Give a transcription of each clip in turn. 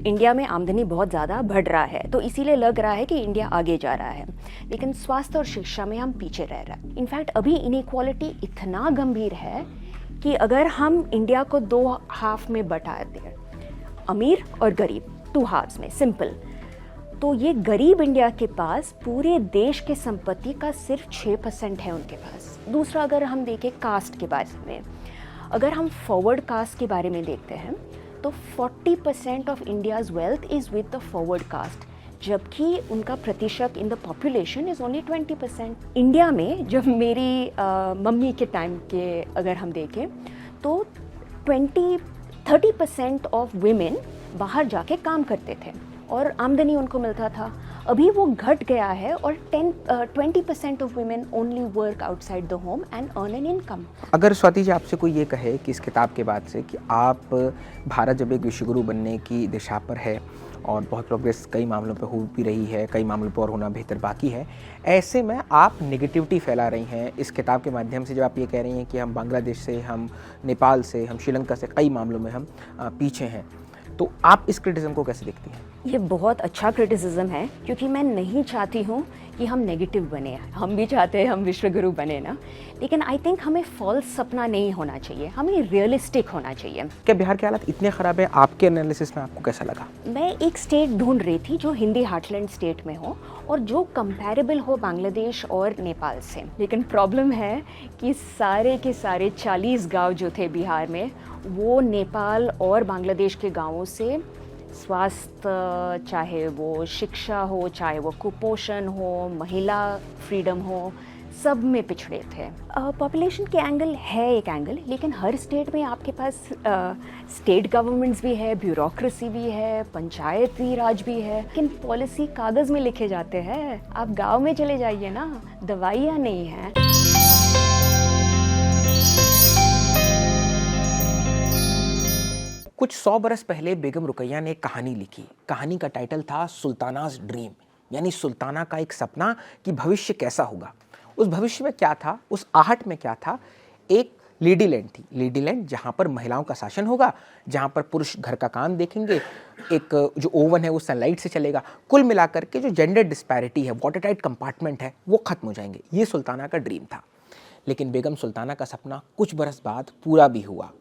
India में आमदनी बहुत ज़्यादा बढ़ रहा है, तो इसीलिए लग रहा है कि इंडिया आगे जा रहा है, लेकिन स्वास्थ्य और शिक्षा में हम पीछे रह रहे हैं। इनफैक्ट अभी इनइक्वालिटी इतना गंभीर है कि अगर हम इंडिया को दो हाफ में बटा दें, अमीर और गरीब, टू हाफ्स में, सिंपल, तो ये गरीब इंडिया के पास पूरे देश के संपत्ति का सिर्फ 6% है उनके पास। दूसरा, अगर हम देखें कास्ट के बारे में, अगर हम फॉरवर्ड कास्ट के बारे में देखते हैं तो 40% of India's wealth is with the forward caste, जबकि उनका प्रतिशत in the population is only 20%। India में जब मेरी मम्मी के टाइम के अगर हम देखें तो 30% ऑफ वीमेन बाहर जाके काम करते थे और आमदनी उनको मिलता था। अभी वो घट गया है और 20% of women only work outside the home and earn an income. अगर स्वाति जी आपसे कोई ये कहे कि इस किताब के बाद से कि आप भारत जब एक विश्वगुरु बनने की दिशा पर है और बहुत प्रोग्रेस कई मामलों पे हो भी रही है, कई मामलों पर और होना बेहतर बाकी है, ऐसे में आप नेगेटिविटी फैला रही हैं इस किताब के माध्यम से, जब आप ये कह रही हैं कि हम बांग्लादेश से, हम नेपाल से, हम श्रीलंका से कई मामलों में हम पीछे हैं, तो आप इस क्रिटिसिज्म को कैसे देखती हैं? ये बहुत अच्छा क्रिटिसिज्म है, क्योंकि मैं नहीं चाहती हूँ कि हम नेगेटिव बने। हम भी चाहते हैं हम विश्वगुरु बने ना, लेकिन आई थिंक हमें फॉल्स सपना नहीं होना चाहिए, हमें रियलिस्टिक होना चाहिए। क्या बिहार के हालात इतने ख़राब हैं? आपके एनालिसिस में आपको कैसा लगा? मैं एक स्टेट ढूंढ रही थी जो हिंदी हार्टलैंड स्टेट में हो और जो कंपैरेबल हो बांग्लादेश और नेपाल से, लेकिन प्रॉब्लम है कि सारे के सारे 40 गांव जो थे बिहार में, वो नेपाल और बांग्लादेश के गांवों से स्वास्थ्य, चाहे वो शिक्षा हो, चाहे वो कुपोषण हो, महिला फ्रीडम हो, सब में पिछड़े थे। पॉपुलेशन के एंगल है एक एंगल, लेकिन हर स्टेट में आपके पास स्टेट गवर्नमेंट्स भी है, ब्यूरोक्रेसी भी है, पंचायती राज भी है, लेकिन पॉलिसी कागज़ में लिखे जाते हैं। आप गांव में चले जाइए ना, दवाइयाँ नहीं हैं। कुछ 100 बरस पहले बेगम रुकैया ने एक कहानी लिखी। कहानी का टाइटल था सुल्तानाज ड्रीम, यानी सुल्ताना का एक सपना कि भविष्य कैसा होगा। उस भविष्य में क्या था, उस आहट में क्या था? एक लेडी लैंड थी, लेडी लैंड जहाँ पर महिलाओं का शासन होगा, जहाँ पर पुरुष घर का काम देखेंगे, एक जो ओवन है वो सनलाइट से चलेगा। कुल मिलाकर के जो जेंडर डिस्पैरिटी है, वाटर टाइट कंपार्टमेंट है, वो खत्म हो जाएंगे। ये सुल्ताना का ड्रीम था। लेकिन बेगम सुल्ताना का सपना कुछ बरस बाद पूरा भी हुआ।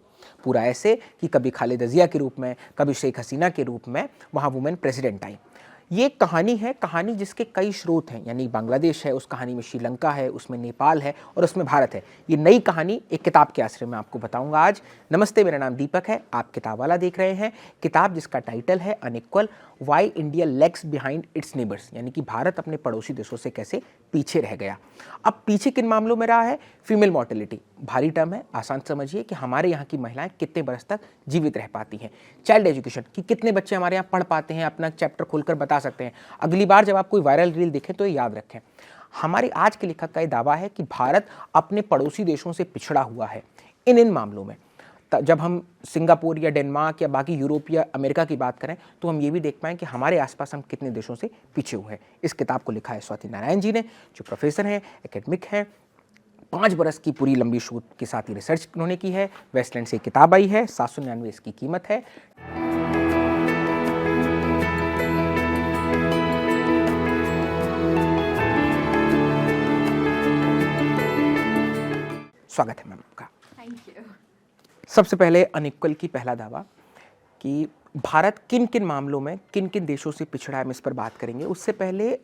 पूरा ऐसे कि कभी खालिदा जिया के रूप में, कभी शेख हसीना के रूप में वहाँ वुमेन प्रेसिडेंट आई। ये कहानी है, कहानी जिसके कई स्रोत हैं, यानी बांग्लादेश है, उस कहानी में श्रीलंका है, उसमें नेपाल है और उसमें भारत है। ये नई कहानी एक किताब के आश्रय में आपको बताऊंगा आज। नमस्ते, मेरा नाम दीपक है, आप किताब वाला देख रहे हैं। किताब जिसका टाइटल है unequal, why India lags behind its neighbours, यानी कि भारत अपने पड़ोसी देशों से कैसे पीछे रह गया। अब पीछे किन मामलों में रहा है? फीमेल मोर्टेलिटी, भारी टर्म है, आसान समझिए कि हमारे यहाँ की महिलाएं कितने बरस तक जीवित रह पाती हैं। चाइल्ड एजुकेशन, कि कितने बच्चे हमारे यहाँ पढ़ पाते हैं, अपना चैप्टर खोलकर बता सकते हैं। अगली बार जब आप कोई वायरल रील देखें तो ये याद रखें। हमारी आज के लेखक का ये दावा है कि भारत अपने पड़ोसी देशों से पिछड़ा हुआ है इन मामलों में। जब हम सिंगापुर या डेनमार्क या बाकी यूरोप या अमेरिका की बात करें तो हम ये भी देख पाएं कि हमारे आसपास हम कितने देशों से पीछे हुए हैं। इस किताब को लिखा है स्वाति नारायण जी ने, जो प्रोफेसर हैं, एकेडमिक हैं। 5 बरस की पूरी लंबी शोध के साथ ही रिसर्च उन्होंने की है। वेस्टलैंड से किताब आई है, 799 इसकी कीमत है। स्वागत है मैम आपका। Thank you. सबसे पहले अनइक्वल की पहला दावा कि भारत किन किन मामलों में किन किन देशों से पिछड़ा है, हम इस पर बात करेंगे। उससे पहले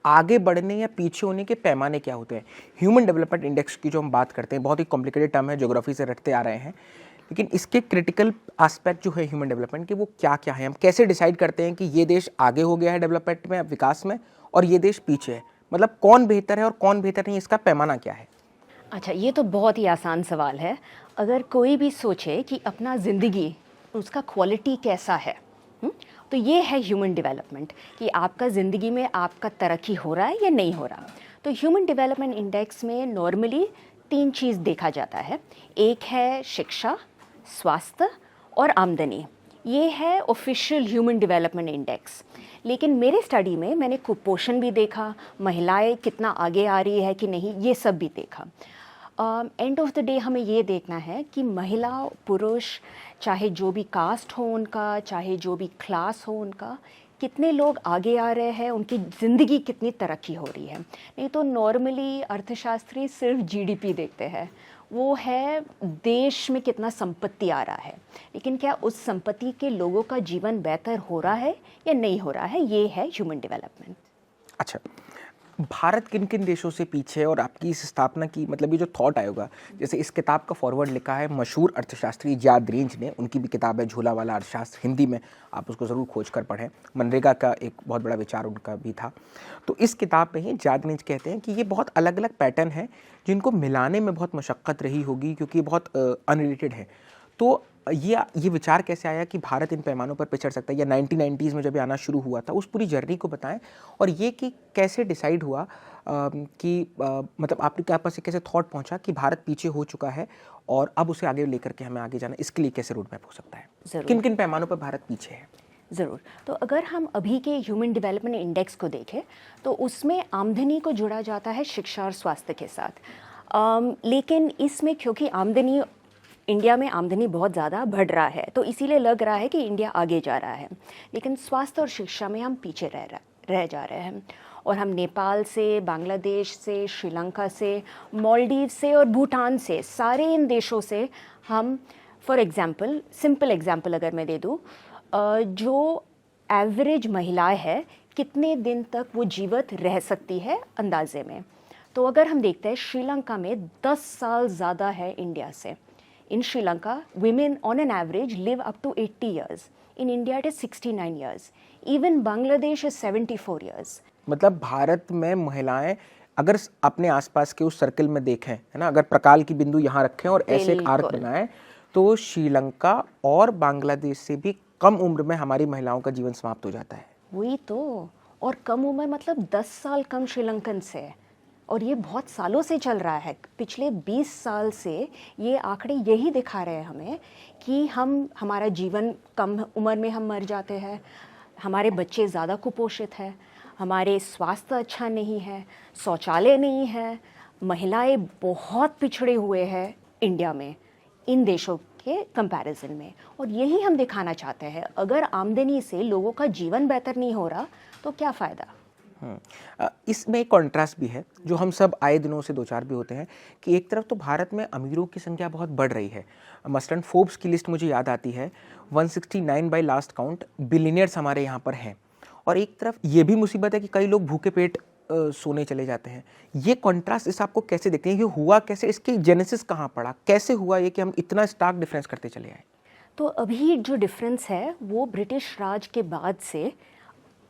आगे बढ़ने या पीछे होने के पैमाने क्या होते हैं? ह्यूमन डेवलपमेंट इंडेक्स की जो हम बात करते हैं, बहुत ही कॉम्प्लिकेटेड टर्म है, ज्योग्राफी से रटते आ रहे हैं, लेकिन इसके क्रिटिकल एस्पेक्ट जो है ह्यूमन डेवलपमेंट के, वो क्या क्या है? हम कैसे डिसाइड करते हैं कि ये देश आगे हो गया है डेवलपमेंट में, विकास में, और ये देश पीछे है? मतलब कौन बेहतर है और कौन बेहतर नहीं, इसका पैमाना क्या है? अच्छा, ये तो बहुत ही आसान सवाल है। अगर कोई भी सोचे कि अपना ज़िंदगी, उसका क्वालिटी कैसा है, तो ये है ह्यूमन डेवलपमेंट, कि आपका ज़िंदगी में आपका तरक्की हो रहा है या नहीं हो रहा। तो ह्यूमन डेवलपमेंट इंडेक्स में नॉर्मली 3 चीज़ देखा जाता है। एक है शिक्षा, स्वास्थ्य और आमदनी। ये है ऑफिशियल ह्यूमन डेवलपमेंट इंडेक्स। लेकिन मेरे स्टडी में मैंने कुपोषण भी देखा, महिलाएं कितना आगे आ रही है कि नहीं, ये सब भी देखा। एंड ऑफ द डे हमें ये देखना है कि महिला पुरुष, चाहे जो भी कास्ट हो उनका, चाहे जो भी क्लास हो उनका, कितने लोग आगे आ रहे हैं, उनकी ज़िंदगी कितनी तरक्की हो रही है। नहीं तो नॉर्मली अर्थशास्त्री सिर्फ जीडीपी देखते हैं, वो है देश में कितना संपत्ति आ रहा है, लेकिन क्या उस संपत्ति के लोगों का जीवन बेहतर हो रहा है या नहीं हो रहा है, ये है ह्यूमन डेवलपमेंट। अच्छा, भारत किन किन देशों से पीछे है और आपकी इस स्थापना की मतलब ये जो थॉट आया होगा, जैसे इस किताब का फॉरवर्ड लिखा है मशहूर अर्थशास्त्री जाद रेंज ने, उनकी भी किताब है झोला वाला अर्थशास्त्र, हिंदी में आप उसको ज़रूर खोज कर पढ़ें। मनरेगा का एक बहुत बड़ा विचार उनका भी था। तो इस किताब में ही जाद रेंज कहते हैं कि ये बहुत अलग अलग पैटर्न है जिनको मिलाने में बहुत मशक्क़त रही होगी क्योंकि ये बहुत अनरिलेटेड है। तो ये विचार कैसे आया कि भारत इन पैमानों पर पिछड़ सकता है, या 1990s में जब ये आना शुरू हुआ था उस पूरी जर्नी को बताएं, और ये कि कैसे डिसाइड हुआ कि मतलब आपके पास कैसे थॉट पहुंचा कि भारत पीछे हो चुका है और अब उसे आगे लेकर के हमें आगे जाना, इसके लिए कैसे रोड मैप हो सकता है, किन किन पैमानों पर भारत पीछे है। ज़रूर। तो अगर हम अभी के ह्यूमन डेवलपमेंट इंडेक्स को देखें तो उसमें आमदनी को जोड़ा जाता है शिक्षा और स्वास्थ्य के साथ, लेकिन इसमें क्योंकि इंडिया में आमदनी बहुत ज़्यादा बढ़ रहा है तो इसीलिए लग रहा है कि इंडिया आगे जा रहा है, लेकिन स्वास्थ्य और शिक्षा में हम पीछे रह जा रहे हैं। और हम नेपाल से, बांग्लादेश से, श्रीलंका से, मालदीव से और भूटान से, सारे इन देशों से हम, फॉर एग्ज़ाम्पल, सिंपल एग्ज़ाम्पल अगर मैं दे दूँ, जो एवरेज महिलाएं है कितने दिन तक वो जीवित रह सकती है अंदाजे में, तो अगर हम देखते हैं श्रीलंका में 10 साल ज़्यादा है इंडिया से। In Sri Lanka, women on an average live up to 80 years. In India, it is 69 years. Even Bangladesh is 74 years. मतलब भारत में महिलाएं अगर अपने आसपास के उस सर्कल में देखें, है ना, अगर प्रकाल की बिंदु यहाँ रखें और ऐसे एक आर्क बनाएं, तो श्रीलंका और बांग्लादेश से भी कम उम्र में हमारी महिलाओं का जीवन समाप्त हो जाता है। वही तो, और कम उम्र मतलब 10 साल कम श्रीलंकन से, और ये बहुत सालों से चल रहा है। पिछले 20 साल से ये आंकड़े यही दिखा रहे हैं हमें कि हमारा जीवन कम उम्र में हम मर जाते हैं, हमारे बच्चे ज़्यादा कुपोषित हैं, हमारे स्वास्थ्य अच्छा नहीं है, शौचालय नहीं है, महिलाएं बहुत पिछड़े हुए हैं इंडिया में इन देशों के कंपैरिजन में। और यही हम दिखाना चाहते हैं, अगर आमदनी से लोगों का जीवन बेहतर नहीं हो रहा तो क्या फ़ायदा। इसमें एक कॉन्ट्रास्ट भी है जो हम सब आए दिनों से दो चार भी होते हैं कि एक तरफ तो भारत में अमीरों की संख्या बहुत बढ़ रही है, मसलन फोर्ब्स की लिस्ट मुझे याद आती है 169 बाय लास्ट काउंट बिलियनियर्स हमारे यहाँ पर हैं, और एक तरफ ये भी मुसीबत है कि कई लोग भूखे पेट सोने चले जाते हैं। ये कॉन्ट्रास्ट इस आपको कैसे देखते हैं, ये हुआ कैसे, इसकी जेनेसिस कहाँ पड़ा, कैसे हुआ ये कि हम इतना स्टार्क डिफरेंस करते चले आए। तो अभी जो डिफरेंस है वो ब्रिटिश राज के बाद से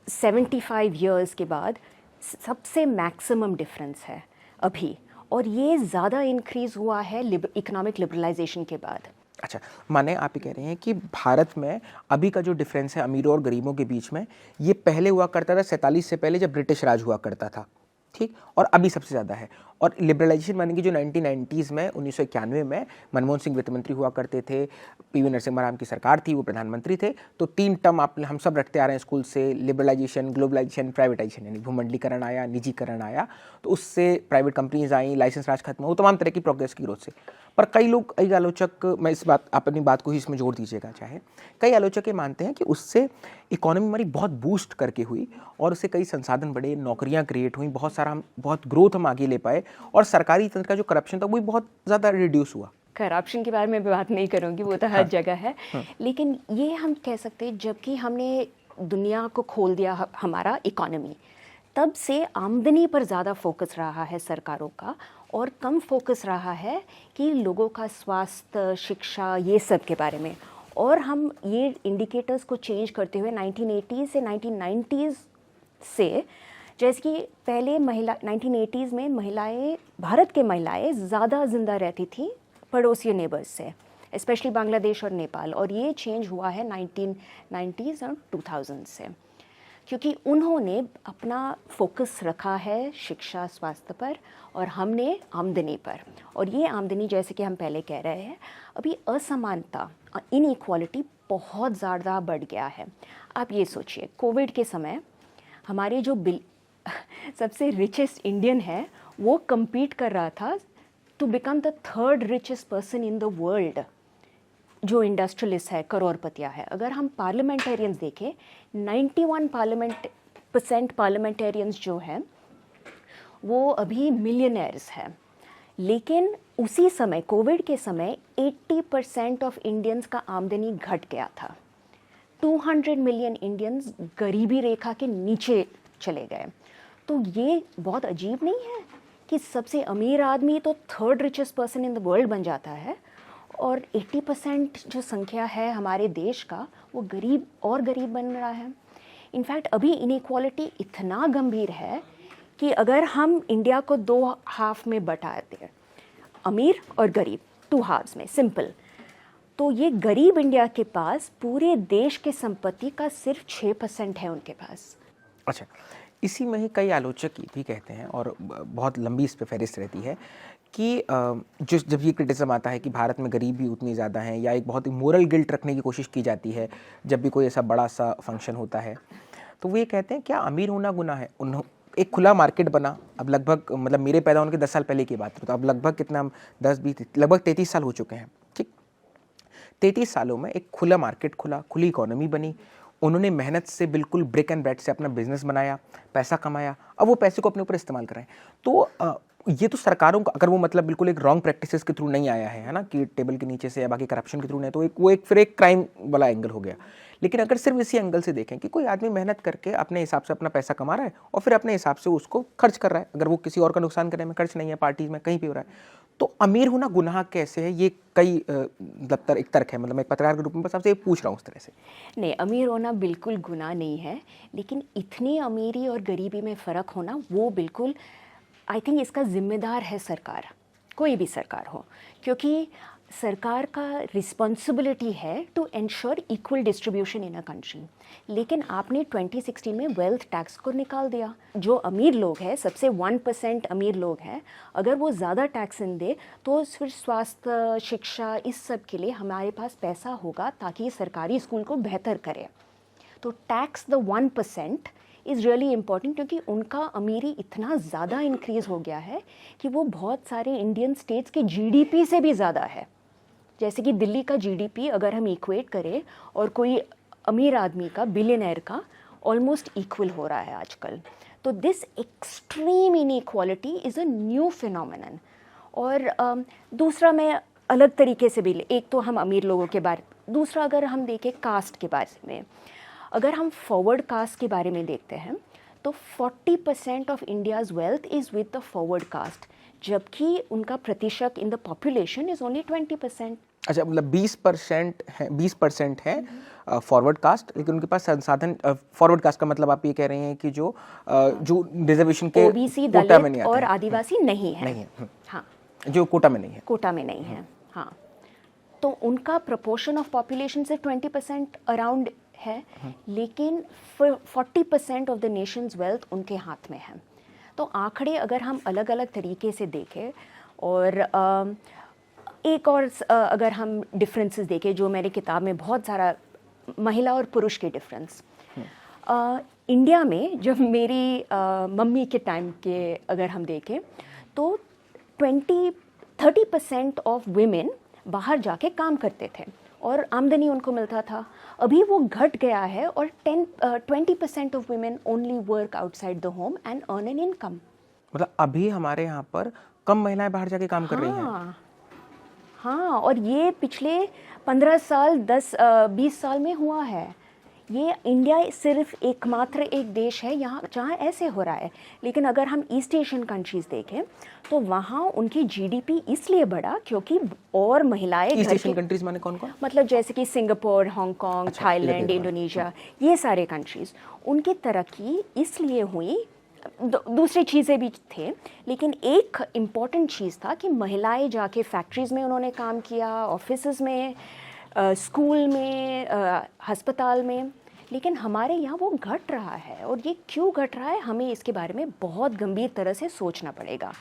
75 इयर्स के बाद सबसे मैक्सिमम डिफरेंस है अभी, और ये ज़्यादा इंक्रीज़ हुआ है इकोनॉमिक लिबरलाइजेशन के बाद। अच्छा, माने आप ये कह रहे हैं कि भारत में अभी का जो डिफरेंस है अमीरों और गरीबों के बीच में, ये पहले हुआ करता था 47 से पहले जब ब्रिटिश राज हुआ करता था, ठीक, और अभी सबसे ज़्यादा है। और लिबरलाइजेशन माने कि जो 1990s में 1991 में मनमोहन सिंह वित्त मंत्री हुआ करते थे, पीवी नरसिम्हा राव की सरकार थी, वो प्रधानमंत्री थे, तो 3 टर्म हम सब रखते आ रहे हैं स्कूल से, लिबरलाइजेशन, ग्लोबलाइजेशन, प्राइवेटाइजेशन, यानी भूमंडलीकरण आया, निजीकरण आया, तो उससे प्राइवेट कंपनीज आई, लाइसेंस राज खत्म हो, तमाम तरह की प्रोग्रेस की ग्रोथ से। पर कई आलोचक, मैं इस बात, अपनी बात को ही इसमें जोड़ दीजिएगा चाहे, कई आलोचक ये मानते हैं कि उससे इकोनॉमी हमारी बहुत बूस्ट करके हुई और उससे कई संसाधन बढ़े, नौकरियां क्रिएट हुई, बहुत ग्रोथ हम आगे ले पाए, और सरकारी तंत्र का जो करप्शन था वो भी बहुत ज़्यादा रिड्यूस हुआ। करप्शन के बारे में बात नहीं करूँगी, वो तो हर जगह है, लेकिन ये हम कह सकते हैं जबकि हमने दुनिया को खोल दिया हमारा इकोनॉमी, तब से आमदनी पर ज़्यादा फोकस रहा है सरकारों का, और कम फोकस रहा है कि लोगों का स्वास्थ्य, शिक्षा, ये सब के बारे में। और हम ये इंडिकेटर्स को चेंज करते हुए 1980 से 1990s से, जैसे कि पहले 1980s में महिलाएं, भारत के महिलाएं ज़्यादा ज़िंदा रहती थी पड़ोसी नेबर्स से, स्पेशली बांग्लादेश और नेपाल, और ये चेंज हुआ है 1990s और 2000 से, क्योंकि उन्होंने अपना फोकस रखा है शिक्षा, स्वास्थ्य पर, और हमने आमदनी पर। और ये आमदनी, जैसे कि हम पहले कह रहे हैं, अभी असमानता, इनइक्वालिटी बहुत ज़्यादा बढ़ गया है। आप ये सोचिए, कोविड के समय हमारे जो सबसे रिचेस्ट इंडियन है वो compete कर रहा था to become the third richest person in the world, जो इंडस्ट्रियलिस्ट है, करोड़पतिया है। अगर हम पार्लियामेंटेरियंस देखें, 91% पार्लियामेंटेरियंस जो हैं वो अभी मिलियनर्स हैं। लेकिन उसी समय, कोविड के समय, 80% ऑफ इंडियंस का आमदनी घट गया था। 200 मिलियन इंडियंस गरीबी रेखा के नीचे चले गए। तो ये बहुत अजीब नहीं है कि सबसे अमीर आदमी तो third richest person in the world बन जाता है और 80% जो संख्या है हमारे देश का, वो गरीब और गरीब बन रहा है। इनफैक्ट अभी इनइक्वालिटी इतना गंभीर है कि अगर हम इंडिया को 2 हाफ में बटा दें, अमीर और गरीब, 2 हाफ्स में, सिंपल, तो ये गरीब इंडिया के पास पूरे देश के संपत्ति का सिर्फ 6% है उनके पास। अच्छा, इसी में ही कई आलोचक ये भी कहते हैं, और बहुत लंबी इस पे फहरिस्त रहती है, कि जब ये क्रिटिसिज्म आता है कि भारत में गरीबी उतनी ज़्यादा है, या एक बहुत ही मोरल गिल्ट रखने की कोशिश की जाती है जब भी कोई ऐसा बड़ा सा फंक्शन होता है, तो वो ये कहते हैं क्या अमीर होना गुनाह है? एक खुला मार्केट बना, अब लगभग, मतलब मेरे पैदा होने के 10 साल पहले की बात है, तो अब लगभग कितना, 10-20, लगभग 33 साल हो चुके हैं, ठीक। 33 सालों में एक खुला मार्केट खुला, खुली इकोनॉमी बनी, उन्होंने मेहनत से बिल्कुल ब्रिक एंड ब्रेड से अपना बिजनेस बनाया, पैसा कमाया, अब वो पैसे को अपने ऊपर इस्तेमाल कराएं। तो ये तो सरकारों का, अगर वो मतलब बिल्कुल एक रॉन्ग प्रैक्टिसेस के थ्रू नहीं आया है ना, कि टेबल के नीचे से या बाकी करप्शन के थ्रू नहीं, तो फिर एक क्राइम वाला एंगल हो गया। लेकिन अगर सिर्फ इसी एंगल से देखें कि कोई आदमी मेहनत करके अपने हिसाब से अपना पैसा कमा रहा है और फिर अपने हिसाब से उसको खर्च कर रहा है, अगर वो किसी और का नुकसान करने में खर्च नहीं है, पार्टीज में कहीं भी हो रहा है, तो अमीर होना गुनाह कैसे है? ये कई मतलब एक तर्क है, मतलब मैं एक पत्रकार के रूप में बस आपसे पूछ रहा हूँ उस तरह से। नहीं, अमीर होना बिल्कुल गुनाह नहीं है, लेकिन इतनी अमीरी और गरीबी में फ़र्क होना वो बिल्कुल, आई थिंक इसका जिम्मेदार है सरकार, कोई भी सरकार हो, क्योंकि सरकार का रिस्पॉन्सिबिलिटी है to ensure equal distribution in a country. लेकिन आपने 2016 में वेल्थ टैक्स को निकाल दिया। जो अमीर लोग हैं, सबसे 1% अमीर लोग हैं, अगर वो ज़्यादा टैक्स इन दे तो फिर स्वास्थ्य, शिक्षा, इस सब के लिए हमारे पास पैसा होगा ताकि सरकारी स्कूल को बेहतर करें। तो tax the 1% is really important, क्योंकि उनका अमीरी इतना ज़्यादा इंक्रीज़ हो गया है कि वो बहुत सारे इंडियन स्टेट्स के जीडीपी से भी ज़्यादा है। जैसे कि दिल्ली का जीडीपी अगर हम इक्वेट करें और कोई अमीर आदमी का, बिलियनर का, ऑलमोस्ट इक्वल हो रहा है आजकल। तो this extreme inequality is a new phenomenon. और दूसरा मैं अलग तरीके से भी, एक तो हम अमीर लोगों के बारे, दूसरा अगर हम देखें कास्ट के बारे में, अगर हम फॉरवर्ड कास्ट के बारे में देखते हैं तो 40% of India's wealth is with the forward caste, जबकि उनका प्रतिशत in the population is only 20%। अच्छा, मतलब 20% है फॉरवर्ड कास्ट, लेकिन उनके पास संसाधन, फॉरवर्ड कास्ट का मतलब आप ये कह रहे हैं कि जो रिजर्वेशन के ओबीसी, कोटा में नहीं दलित आते और हैं। आदिवासी नहीं है, नहीं है, हाँ, जो कोटा में नहीं है, कोटा में नहीं है, हाँ। तो उनका प्रोपोर्शन ऑफ पॉपुलेशन से 20% अराउंड है, लेकिन 40% ऑफ द नेशंस वेल्थ उनके हाथ में है। तो आंकड़े अगर हम अलग अलग तरीके से देखें, और एक और अगर हम डिफरेंसेस देखें, जो मेरी किताब में बहुत सारा महिला और पुरुष के डिफरेंस, इंडिया में जब मेरी मम्मी के टाइम के अगर हम देखें तो 30% ऑफ वुमेन बाहर जाके काम करते थे और आमदनी उनको मिलता था। अभी वो घट गया है और 20% of women only work outside the home and earn an income. मतलब अभी हमारे यहाँ पर कम महिलाएं बाहर जाके काम कर रही हैं। हाँ, और ये पिछले 15 साल, 10-20 साल में हुआ है। ये इंडिया सिर्फ एकमात्र एक देश है यहाँ जहाँ ऐसे हो रहा है। लेकिन अगर हम ईस्ट एशियन कंट्रीज़ देखें तो वहाँ उनकी जीडीपी इसलिए बढ़ा क्योंकि और महिलाएं, ईस्ट एशियन कंट्रीज़ माने कौन कौन? मतलब जैसे कि सिंगापुर, हांगकांग, थाईलैंड, इंडोनेशिया, ये सारे कंट्रीज़, उनकी तरक्की इसलिए हुई। दूसरी चीज़ें भी थे, लेकिन एक इम्पॉर्टेंट चीज़ था कि महिलाएं जाके फैक्ट्रीज़ में उन्होंने काम किया, ऑफिसेज में, स्कूल में, अस्पताल में। लेकिन हमारे यहाँ वो घट रहा है, और ये क्यों घट रहा है, हमें इसके बारे में बहुत गंभीर तरह से सोचना पड़ेगा।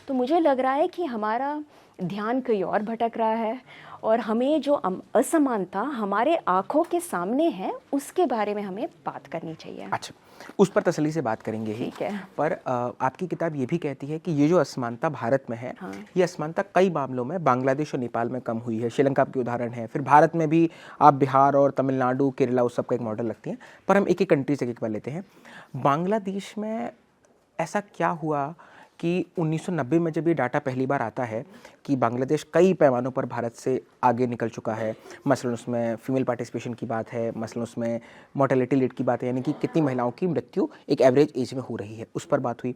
तो मुझे लग रहा है कि हमारा ध्यान कहीं और भटक रहा है और हमें जो असमानता हमारे आंखों के सामने है उसके बारे में हमें बात करनी चाहिए। अच्छा, उस पर तसल्ली से बात करेंगे ही। ठीक है। पर आपकी किताब ये भी कहती है कि ये जो असमानता भारत में है, हाँ। ये असमानता कई मामलों में बांग्लादेश और नेपाल में कम हुई है। श्रीलंका के उदाहरण है, फिर भारत में भी आप बिहार और तमिलनाडु, केरला उस सब का एक मॉडल रखती हैं। पर हम एक एक कंट्री से एक बार लेते हैं। बांग्लादेश में ऐसा क्या हुआ कि 1990 में जब ये डाटा पहली बार आता है कि बांग्लादेश कई पैमानों पर भारत से आगे निकल चुका है, मसलन उसमें फीमेल पार्टिसिपेशन की बात है, मसलन उसमें मोर्टेलिटी रेट की बात है, यानी कि कितनी महिलाओं की मृत्यु एक एवरेज एज में हो रही है, उस पर बात हुई।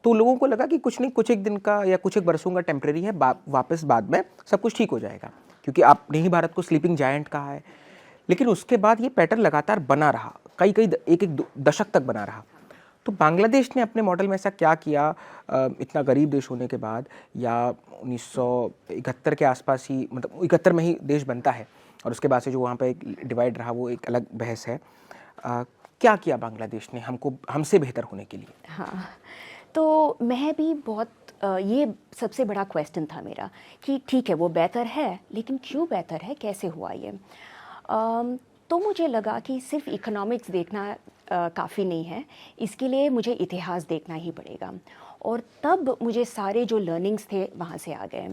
तो लोगों को लगा कि कुछ नहीं, कुछ एक दिन का या कुछ एक बरसों का टेम्प्रेरी है, वापस बाद में सब कुछ ठीक हो जाएगा, क्योंकि आपने ही भारत को स्लीपिंग जायंट कहा है। लेकिन उसके बाद ये पैटर्न लगातार बना रहा, एक दशक तक बना रहा। तो बांग्लादेश ने अपने मॉडल में ऐसा क्या किया, इतना गरीब देश होने के बाद, या 1971 के आसपास ही, मतलब 71 में ही देश बनता है और उसके बाद से जो वहाँ पे एक डिवाइड रहा वो एक अलग बहस है। क्या किया बांग्लादेश ने हमसे बेहतर होने के लिए? हाँ, तो मैं भी बहुत ये सबसे बड़ा क्वेश्चन था मेरा कि ठीक है वो बेहतर है, लेकिन क्यों बेहतर है, कैसे हुआ ये। तो मुझे लगा कि सिर्फ इकोनॉमिक्स देखना काफ़ी नहीं है, इसके लिए मुझे इतिहास देखना ही पड़ेगा। और तब मुझे सारे जो लर्निंग्स थे वहाँ से आ गए।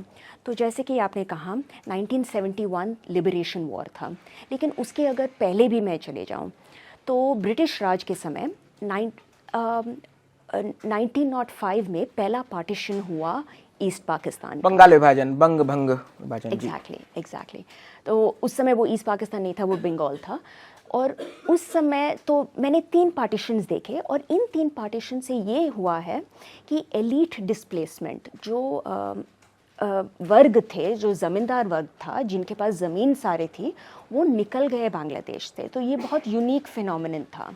तो जैसे कि आपने कहा 1971 लिबरेशन वॉर था, लेकिन उसके अगर पहले भी मैं चले जाऊँ तो ब्रिटिश राज के समय 1905 में पहला पार्टीशन हुआ ईस्ट पाकिस्तान, बंगाल विभाजन, भंग विभाजन। एग्जैक्टली। तो उस समय वो ईस्ट पाकिस्तान नहीं था, वो बंगाल था। और उस समय तो मैंने 3 पार्टीशंस देखे और इन 3 पार्टीशन से ये हुआ है कि एलीट डिस्प्लेसमेंट, जो वर्ग थे, जो ज़मींदार वर्ग था, जिनके पास ज़मीन सारे थी, वो निकल गए बांग्लादेश से। तो ये बहुत यूनिक फिनोमिनन था।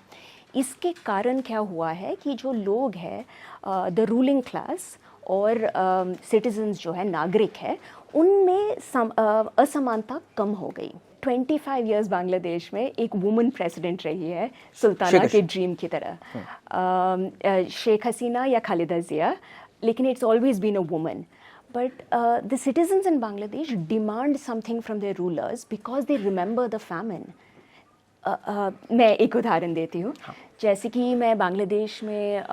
इसके कारण क्या हुआ है कि जो लोग हैं, द रूलिंग क्लास और सिटीजन्स जो है, नागरिक है, उनमें असमानता कम हो गई। 25 इयर्स बांग्लादेश में एक वुमन प्रेसिडेंट रही है, सुल्ताना के ड्रीम की तरह, शेख हसीना या खालिदा जिया, लेकिन it's always been a woman. But the citizens in Bangladesh demand something from their rulers because they remember the famine. मैं एक उदाहरण देती हूँ। जैसे कि मैं बांग्लादेश में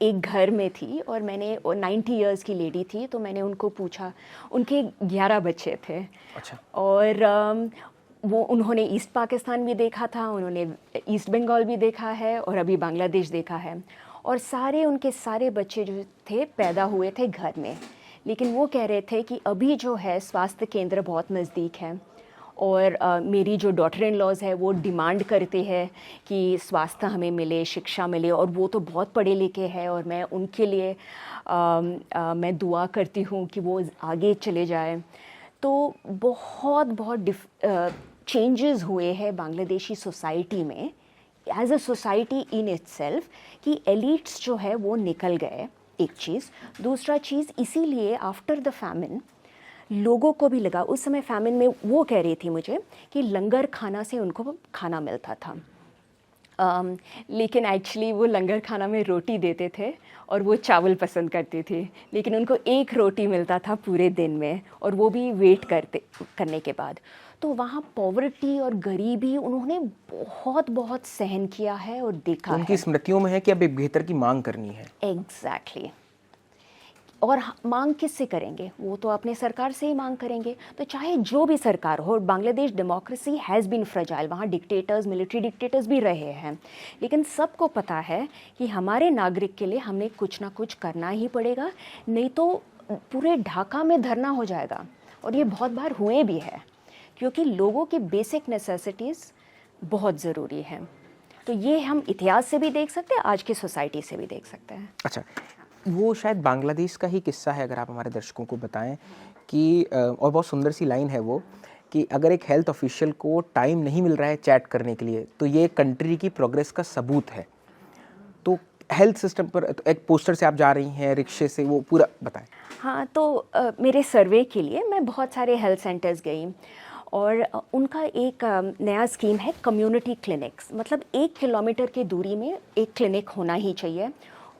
एक घर में थी और मैंने 90 इयर्स की लेडी थी, तो मैंने उनको पूछा, उनके 11 बच्चे थे। अच्छा। और वो उन्होंने ईस्ट पाकिस्तान भी देखा था, उन्होंने ईस्ट बंगाल भी देखा है और अभी बांग्लादेश देखा है। और उनके सारे बच्चे जो थे पैदा हुए थे घर में, लेकिन वो कह रहे थे कि अभी जो है स्वास्थ्य केंद्र बहुत नज़दीक है और मेरी जो डॉटर इन लॉज है वो डिमांड करते हैं कि स्वास्थ्य हमें मिले, शिक्षा मिले, और वो तो बहुत पढ़े लिखे हैं और मैं उनके लिए मैं दुआ करती हूँ कि वो आगे चले जाए। तो बहुत चेंजेस हुए हैं बांग्लादेशी सोसाइटी में, as a society in itself, कि एलिट्स जो है वो निकल गए, एक चीज़। दूसरा चीज़, इसीलिए आफ्टर द फैमिन लोगों को भी लगा, उस समय फैमिन में वो कह रही थी मुझे कि लंगर खाना से उनको खाना मिलता था, लेकिन एक्चुअली वो लंगर खाना में रोटी देते थे और वो चावल पसंद करती थी, लेकिन उनको एक रोटी मिलता था पूरे दिन में, और वो भी वेट करने के बाद। तो वहाँ पॉवर्टी और गरीबी उन्होंने बहुत सहन किया है और देखा है। उनकी स्मृतियों में है कि अब एक बेहतर की मांग करनी है। एग्जैक्टली। और मांग किससे करेंगे? वो तो अपने सरकार से ही मांग करेंगे। तो चाहे जो भी सरकार हो, Bangladesh democracy has been fragile, वहाँ डिक्टेटर्स, मिलिट्री डिक्टेटर्स भी रहे हैं, लेकिन सबको पता है कि हमारे नागरिक के लिए हमें कुछ ना कुछ करना ही पड़ेगा, नहीं तो पूरे ढाका में धरना हो जाएगा। और ये बहुत बार हुए भी है, क्योंकि लोगों की बेसिक नेसेसिटीज़ बहुत ज़रूरी हैं। तो ये हम इतिहास से भी देख सकते हैं, आज की सोसाइटी से भी देख सकते हैं। अच्छा, वो शायद बांग्लादेश का ही किस्सा है, अगर आप हमारे दर्शकों को बताएं कि और बहुत सुंदर सी लाइन है वो, कि अगर एक हेल्थ ऑफिशियल को टाइम नहीं मिल रहा है चैट करने के लिए, तो ये कंट्री की प्रोग्रेस का सबूत है। तो हेल्थ सिस्टम पर एक पोस्टर से आप जा रही हैं, रिक्शे से, वो पूरा बताएं। हाँ, तो मेरे सर्वे के लिए मैं बहुत सारे हेल्थ सेंटर्स गई और उनका एक नया स्कीम है कम्युनिटी क्लिनिक्स, मतलब 1 किलोमीटर की दूरी में एक क्लिनिक होना ही चाहिए।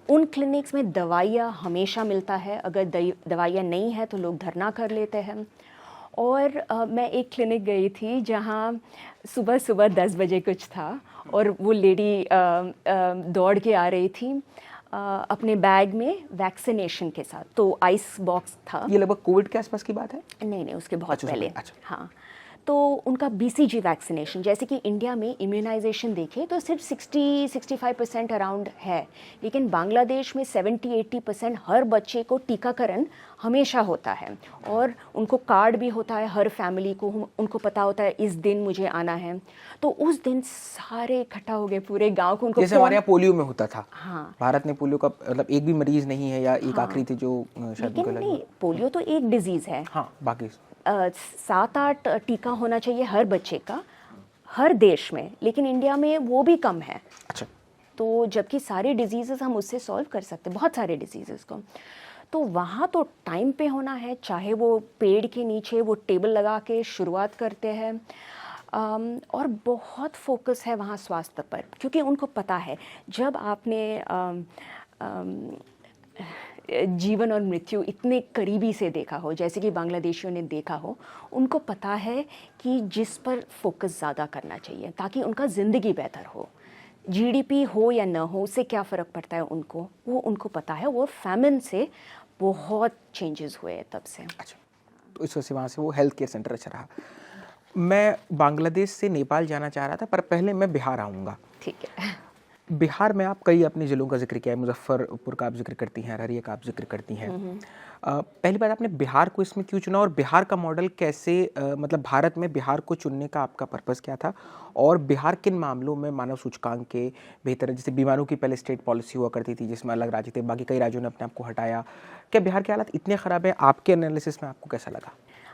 उन क्लिनिक्स में दवाइयाँ हमेशा मिलता है, अगर दवाइयाँ नहीं है तो लोग धरना कर लेते हैं। और मैं एक क्लिनिक गई थी जहाँ सुबह सुबह 10 बजे कुछ था, और वो लेडी दौड़ के आ रही थी अपने बैग में वैक्सीनेशन के साथ, तो आइस बॉक्स था। ये लगभग कोविड के आसपास की बात है? नहीं, उसके बहुत पहले। अच्छा। हाँ, तो उनका BCG वैक्सीनेशन, जैसे कि इंडिया में इम्यूनाइजेशन देखें तो सिर्फ 60-65% अराउंड है, लेकिन बांग्लादेश में 70-80% हर बच्चे को टीकाकरण हमेशा होता है, और उनको कार्ड भी होता है हर फैमिली को, उनको पता होता है इस दिन मुझे आना है। तो उस दिन सारे इकट्ठा हो गए, पूरे गांव को। उनको जैसे हमारे यहाँ पोलियो में होता था। हाँ, भारत में पोलियो का मतलब एक भी मरीज नहीं है, या एक आखिरी थे जो शायद लेकिन नहीं, पोलियो तो एक डिजीज है। हाँ, बाकी 7-8 टीका होना चाहिए हर बच्चे का हर देश में, लेकिन इंडिया में वो भी कम है। अच्छा। तो जबकि सारे डिजीज़ेस हम उससे सॉल्व कर सकते हैं, बहुत सारे डिजीज़ेस को। तो वहाँ तो टाइम पे होना है, चाहे वो पेड़ के नीचे वो टेबल लगा के शुरुआत करते हैं, और बहुत फोकस है वहाँ स्वास्थ्य पर, क्योंकि उनको पता है जब आपने जीवन और मृत्यु इतने करीबी से देखा हो, जैसे कि बांग्लादेशियों ने देखा हो, उनको पता है कि जिस पर फोकस ज़्यादा करना चाहिए ताकि उनका ज़िंदगी बेहतर हो। GDP हो या न हो, उससे क्या फ़र्क पड़ता है उनको, वो उनको पता है। वो फैमिन से बहुत चेंजेस हुए तब से। अच्छा, तो इस वजह से वहाँ से वो हेल्थ केयर सेंटर अच्छा रहा। मैं बांग्लादेश से नेपाल जाना चाह रहा था, पर पहले मैं बिहार आऊँगा। ठीक है। बिहार में आप कई अपने ज़िलों का जिक्र किया है, मुजफ्फरपुर का आप जिक्र करती हैं, अररिया का आप जिक्र करती हैं। पहली बात, आपने बिहार को इसमें क्यों चुना, और बिहार का मॉडल कैसे मतलब भारत में बिहार को चुनने का आपका पर्पज़ क्या था, और बिहार किन मामलों में मानव सूचकांक के बेहतर है? जैसे बीमारों की पहले स्टेट पॉलिसी हुआ करती थी जिसमें अलग राज्य थे, बाकी कई राज्यों ने अपने आप को हटाया। क्या बिहार के हालात इतने ख़राब है? आपके एनालिसिस में आपको कैसा लगा?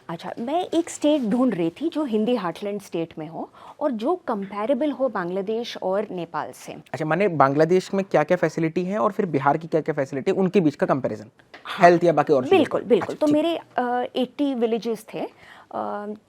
अच्छा, मैं एक स्टेट ढूंढ रही थी जो हिंदी हार्टलैंड स्टेट में हो और जो कंपैरेबल हो बांग्लादेश और नेपाल से। अच्छा, माने बांग्लादेश में क्या क्या फैसिलिटी है और फिर बिहार की क्या क्या फैसिलिटी है, उनके बीच का कंपैरिजन, हेल्थ या बाकी और चीज़ों बिल्कुल का? बिल्कुल। अच्छा, तो ठीक। मेरे 80 विलेजेस थे,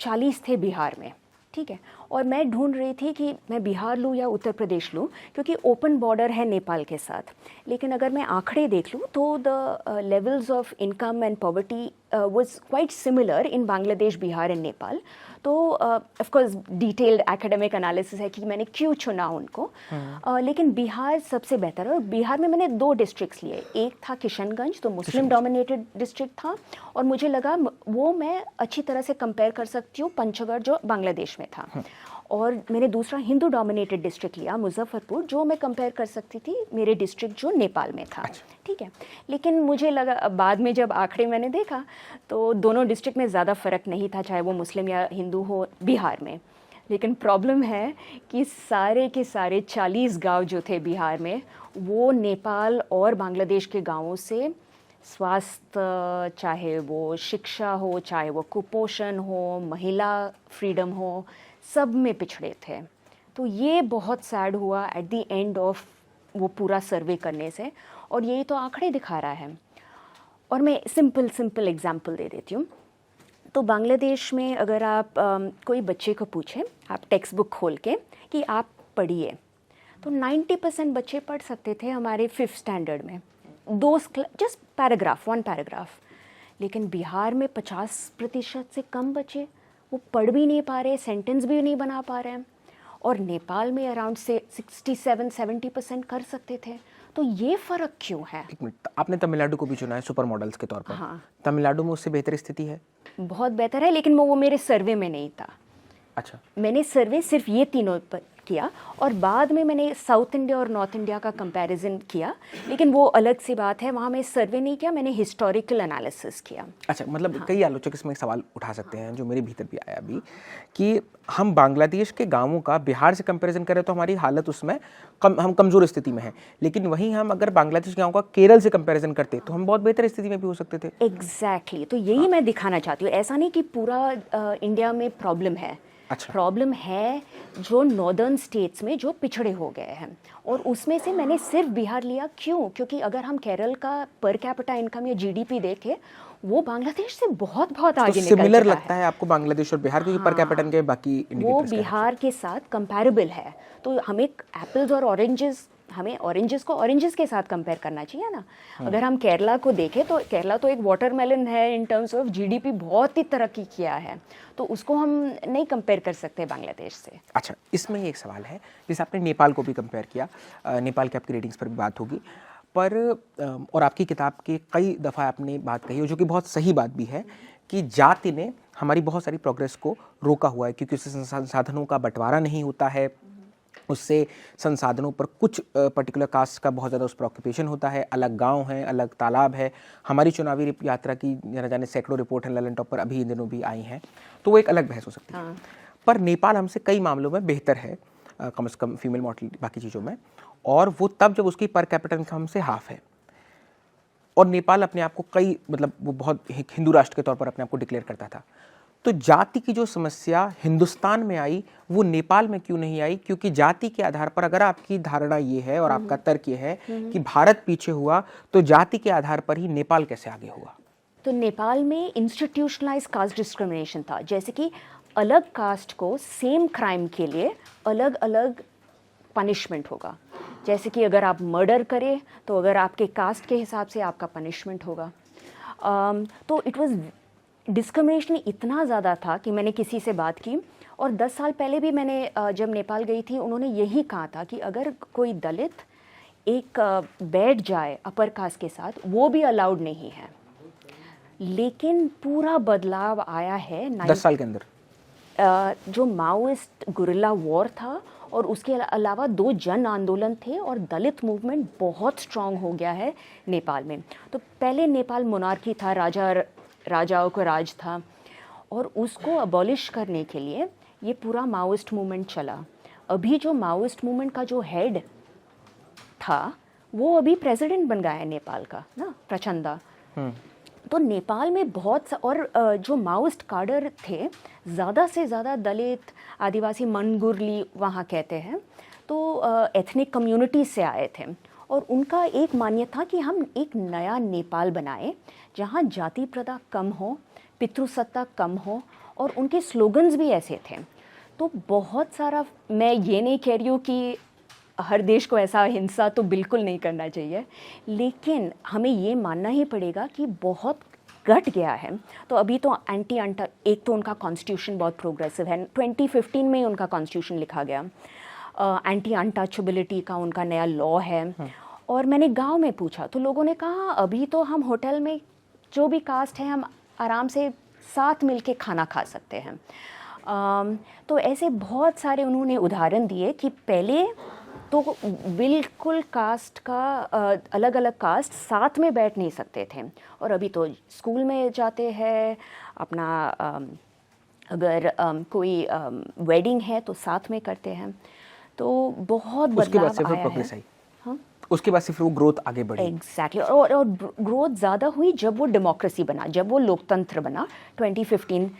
40 थे बिहार में, ठीक है। और मैं ढूंढ रही थी कि मैं बिहार लूँ या उत्तर प्रदेश लूँ, क्योंकि ओपन बॉर्डर है नेपाल के साथ। लेकिन अगर मैं आंकड़े देख लूँ तो the levels of income and poverty was quite similar in Bangladesh, Bihar and Nepal. तो of course detailed academic analysis है कि मैंने क्यों चुना उनको। लेकिन बिहार सबसे बेहतर है, और बिहार में मैंने 2 डिस्ट्रिक्ट्स लिए। एक था किशनगंज, तो मुस्लिम डोमिनेटेड डिस्ट्रिक्ट था, और मुझे लगा वो मैं अच्छी तरह से कंपेयर कर सकती हूँ पंचगढ़ जो बांग्लादेश में था। और मैंने दूसरा हिंदू डोमिनेटेड डिस्ट्रिक्ट लिया, मुजफ्फरपुर, जो मैं कंपेयर कर सकती थी मेरे डिस्ट्रिक्ट जो नेपाल में था। ठीक है। लेकिन मुझे लगा बाद में जब आंकड़े मैंने देखा तो दोनों डिस्ट्रिक्ट में ज़्यादा फ़र्क नहीं था, चाहे वो मुस्लिम या हिंदू हो बिहार में। लेकिन प्रॉब्लम है कि सारे के सारे 40 गांव जो थे बिहार में, वो नेपाल और बांग्लादेश के गांवों से स्वास्थ्य, चाहे वो शिक्षा हो, चाहे वो कुपोषण हो, महिला फ्रीडम हो, सब में पिछड़े थे। तो ये बहुत सैड हुआ एट द एंड ऑफ वो सर्वे करने से, और यही तो आंकड़े दिखा रहा है। और मैं सिंपल एग्जांपल दे देती हूँ। तो बांग्लादेश में अगर आप कोई बच्चे को पूछें, आप टेक्स्ट बुक खोल के कि आप पढ़िए, तो 90% बच्चे पढ़ सकते थे हमारे 5th स्टैंडर्ड में, जस्ट पैराग्राफ, 1 पैराग्राफ। लेकिन बिहार में 50% से कम बच्चे वो पढ़ भी नहीं पा रहे, सेंटेंस भी नहीं बना पा रहे हैं। और नेपाल में अराउंड से 67-70% कर सकते थे। तो ये फ़र्क क्यों है? एक मिनट, आपने तमिलनाडु को भी चुना है सुपर मॉडल्स के तौर पर। हाँ। तमिलनाडु में उससे बेहतर स्थिति है? बहुत बेहतर है, लेकिन वो मेरे सर्वे में नहीं था। अच्छा। मैंने सर्वे सिर्फ ये तीनों पर किया, और बाद में मैंने साउथ इंडिया और नॉर्थ इंडिया का कंपैरिजन किया, लेकिन वो अलग सी बात है। वहाँ मैं सर्वे नहीं किया, मैंने हिस्टोरिकल एनालिसिस किया। अच्छा, मतलब कई आलोचक इसमें एक सवाल उठा सकते हैं जो मेरे भीतर भी आया अभी, कि हम बांग्लादेश के गांवों का बिहार से कंपैरिजन करें तो हमारी हालत उसमें हम कमज़ोर स्थिति में हैं, लेकिन वहीं हम अगर बांग्लादेश के गांवों का केरल से कंपैरिजन करते तो हम बहुत बेहतर स्थिति में भी हो सकते थे। एग्जैक्टली। तो यही मैं दिखाना चाहती हूँ। ऐसा नहीं कि पूरा इंडिया में प्रॉब्लम है। अच्छा। प्रॉब्लम है जो नॉर्दर्न स्टेट्स में जो पिछड़े हो गए हैं, और उसमें से मैंने सिर्फ बिहार लिया। क्यों? क्योंकि अगर हम केरल का पर कैपिटा इनकम या GDP देखें, वो बांग्लादेश से बहुत आगे निकल सिमिलर चुका लगता है आपको बांग्लादेश और बिहार, क्योंकि पर कैपिटा के बाकी वो बिहार के साथ कंपैरेबल है। तो हमें एप्पल्स और ऑरेंजेस हमें ऑरेंजेस के साथ कंपेयर करना चाहिए ना। अगर हम केरला को देखें तो केरला तो एक वाटरमेलन है, इन टर्म्स ऑफ जीडीपी बहुत ही तरक्की किया है, तो उसको हम नहीं कंपेयर कर सकते बांग्लादेश से। अच्छा, इसमें एक सवाल है, जैसे आपने नेपाल को भी कंपेयर किया, नेपाल की आपकी रेटिंग्स पर भी बात होगी, पर और आपकी किताब के कई दफ़ा आपने बात कही, जो कि बहुत सही बात भी है, कि जाति ने हमारी बहुत सारी प्रोग्रेस को रोका हुआ है, क्योंकि उससे संसाधनों का बंटवारा नहीं होता है, उससे संसाधनों पर कुछ पर्टिकुलर कास्ट का बहुत ज़्यादा उस पर ऑक्यूपेशन होता है, अलग गांव हैं, अलग तालाब है। हमारी चुनावी यात्रा की न जाने सैकड़ों रिपोर्ट हैं ललन टॉप पर अभी इन दिनों भी आई हैं, तो वो एक अलग बहस हो सकती है। पर नेपाल हमसे कई मामलों में बेहतर है, कम से कम फीमेल मॉडलिटी बाकी चीज़ों में, और वो तब जब उसकी पर कैपिटल इनकम हमसे हाफ है। और नेपाल अपने आप को कई मतलब वो बहुत हिंदू राष्ट्र के तौर पर अपने आप को डिक्लेयर करता था। तो जाति की जो समस्या हिंदुस्तान में आई वो नेपाल में क्यों नहीं आई? क्योंकि जाति के आधार पर अगर आपकी धारणा ये है और आपका तर्क ये है कि भारत पीछे हुआ, तो जाति के आधार पर ही नेपाल कैसे आगे हुआ? तो नेपाल में इंस्टीट्यूशनलाइज कास्ट डिस्क्रिमिनेशन था, जैसे कि अलग कास्ट को सेम क्राइम के लिए अलग अलग पनिशमेंट होगा। जैसे कि अगर आप मर्डर करें तो अगर आपके कास्ट के हिसाब से आपका पनिशमेंट होगा। तो इट वाज डिस्क्रिमिनेशन इतना ज़्यादा था कि मैंने किसी से बात की, और 10 साल पहले भी मैंने जब नेपाल गई थी, उन्होंने यही कहा था कि अगर कोई दलित एक बैठ जाए अपर कास्ट के साथ, वो भी अलाउड नहीं है। लेकिन पूरा बदलाव आया है 10 साल के अंदर। जो माओइस्ट गुरिल्ला वॉर था और उसके अलावा 2 जन आंदोलन थे, और दलित मूवमेंट बहुत स्ट्रांग हो गया है नेपाल में। तो पहले नेपाल मोनार्की था, राजाओं का राज था, और उसको अबॉलिश करने के लिए ये पूरा माओइस्ट मूवमेंट चला। अभी जो माओइस्ट मूवमेंट का जो हेड था वो अभी प्रेसिडेंट बन गया है नेपाल का ना, प्रचंडा। तो नेपाल में बहुत और जो माओइस्ट काडर थे, ज़्यादा से ज़्यादा दलित, आदिवासी, मनगुरली वहाँ कहते हैं, तो एथनिक कम्युनिटी से आए थे, और उनका एक मान्यता था कि हम एक नया नेपाल बनाए जहाँ जाति प्रथा कम हो, पितृसत्ता कम हो, और उनके स्लोगन्स भी ऐसे थे। तो बहुत सारा, मैं ये नहीं कह रही हूँ कि हर देश को ऐसा हिंसा तो बिल्कुल नहीं करना चाहिए, लेकिन हमें ये मानना ही पड़ेगा कि बहुत घट गया है। तो अभी तो एंटी अंटा, एक तो उनका कॉन्स्टिट्यूशन बहुत प्रोग्रेसिव है, 2015 में ही उनका कॉन्स्टिट्यूशन लिखा गया। एंटी अनटचेबिलिटी का उनका नया लॉ है। और मैंने गांव में पूछा तो लोगों ने कहा अभी तो हम होटल में जो भी कास्ट है हम आराम से साथ मिलके खाना खा सकते हैं। तो ऐसे बहुत सारे उन्होंने उदाहरण दिए कि पहले तो बिल्कुल कास्ट का अलग अलग कास्ट साथ में बैठ नहीं सकते थे, और अभी तो स्कूल में जाते हैं अपना, अगर कोई वेडिंग है तो साथ में करते हैं। तो बहुत बदलाव आया है। हाँ, उसके बाद से फिर वो ग्रोथ आगे बढ़ी। एग्जैक्टली, और ग्रोथ ज़्यादा हुई जब वो डेमोक्रेसी बना, जब वो लोकतंत्र बना। 2015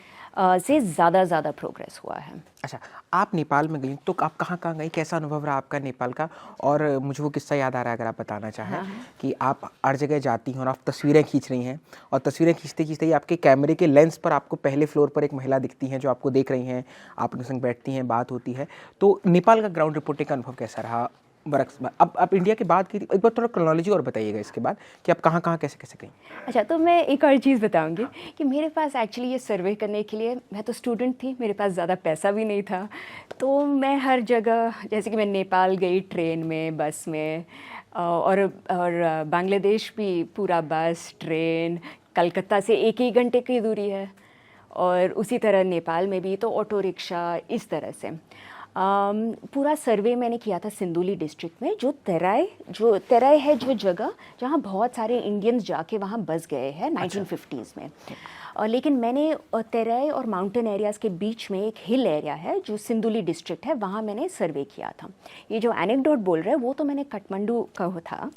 से ज़्यादा प्रोग्रेस हुआ है। अच्छा, आप नेपाल में गई तो आप कहाँ कहाँ गई, कैसा अनुभव रहा आपका नेपाल का? और मुझे वो किस्सा याद आ रहा है, अगर आप बताना चाहें। कि आप हर जगह जाती हैं और आप तस्वीरें खींच रही हैं, और तस्वीरें खींचते खींचते ही आपके कैमरे के लेंस पर आपको पहले फ्लोर पर एक महिला दिखती हैं जो आपको देख रही हैं, आप उनके संग बैठती हैं, बात होती है। तो नेपाल का ग्राउंड रिपोर्टिंग का अनुभव कैसा रहा? अब आप इंडिया की बात की, एक बार थोड़ा क्रोनोलॉजी और बताइएगा इसके बाद कि आप कहाँ कहाँ कैसे कैसे गई। अच्छा, तो मैं एक और चीज़ बताऊंगी कि मेरे पास एक्चुअली ये सर्वे करने के लिए, मैं तो स्टूडेंट थी, मेरे पास ज़्यादा पैसा भी नहीं था, तो मैं हर जगह, जैसे कि मैं नेपाल गई ट्रेन में, बस में, और बांग्लादेश भी पूरा बस ट्रेन, कलकत्ता से 1 घंटे की दूरी है, और उसी तरह नेपाल में भी तो ऑटो रिक्शा, इस तरह से। पूरा सर्वे मैंने किया था सिंदुली डिस्ट्रिक्ट में, जो तेराई है, जो जगह जहाँ बहुत सारे इंडियंस जाके वहाँ बस गए हैं 1950s में। लेकिन मैंने तेराई और माउंटेन एरियाज़ के बीच में एक हिल एरिया है जो सिंदुली डिस्ट्रिक्ट है, वहाँ मैंने सर्वे किया था। ये जो एनेक्डोट बोल रहे हैं वो तो मैंने काठमांडू का था।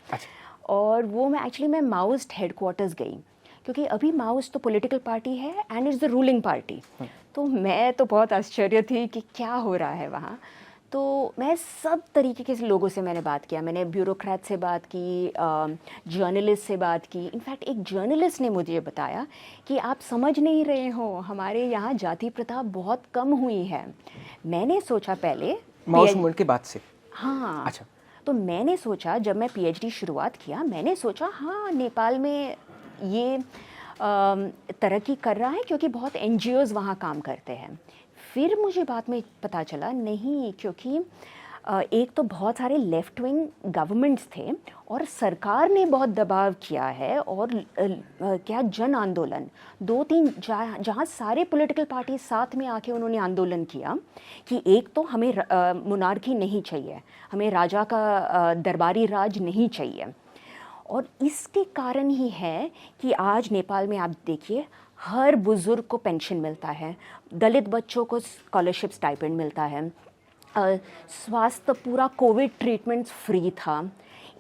और वो मैं माओइस्ट हेडक्वार्टर्स गई, क्योंकि अभी माओइस्ट तो पॉलिटिकल पार्टी है and is the ruling party. तो मैं तो बहुत आश्चर्य थी कि क्या हो रहा है वहाँ। तो मैं सब तरीके के लोगों से मैंने बात किया, मैंने ब्यूरोक्रेट से बात की, जर्नलिस्ट से बात की। इनफैक्ट एक जर्नलिस्ट ने मुझे बताया कि आप समझ नहीं रहे हो, हमारे यहाँ जाति प्रथा बहुत कम हुई है। मैंने सोचा पहले माओइस्ट मूवमेंट के बाद से। हाँ, अच्छा, तो मैंने सोचा, जब मैं पीएचडी शुरुआत किया, मैंने सोचा हाँ नेपाल में ये तरक्की कर रहा है क्योंकि बहुत एनजीओज़ वहाँ काम करते हैं। फिर मुझे बाद में पता चला नहीं, क्योंकि एक तो बहुत सारे लेफ्ट विंग गवर्नमेंट्स थे और सरकार ने बहुत दबाव किया है, और क्या जन आंदोलन 2-3 जहाँ सारे पॉलिटिकल पार्टी साथ में आके उन्होंने आंदोलन किया कि एक तो हमें मोनार्की नहीं चाहिए, हमें राजा का दरबारी राज नहीं चाहिए। और इसके कारण ही है कि आज नेपाल में आप देखिए हर बुज़ुर्ग को पेंशन मिलता है, दलित बच्चों को स्कॉलरशिप स्टाइपेंड मिलता है, स्वास्थ्य पूरा कोविड ट्रीटमेंट्स फ्री था।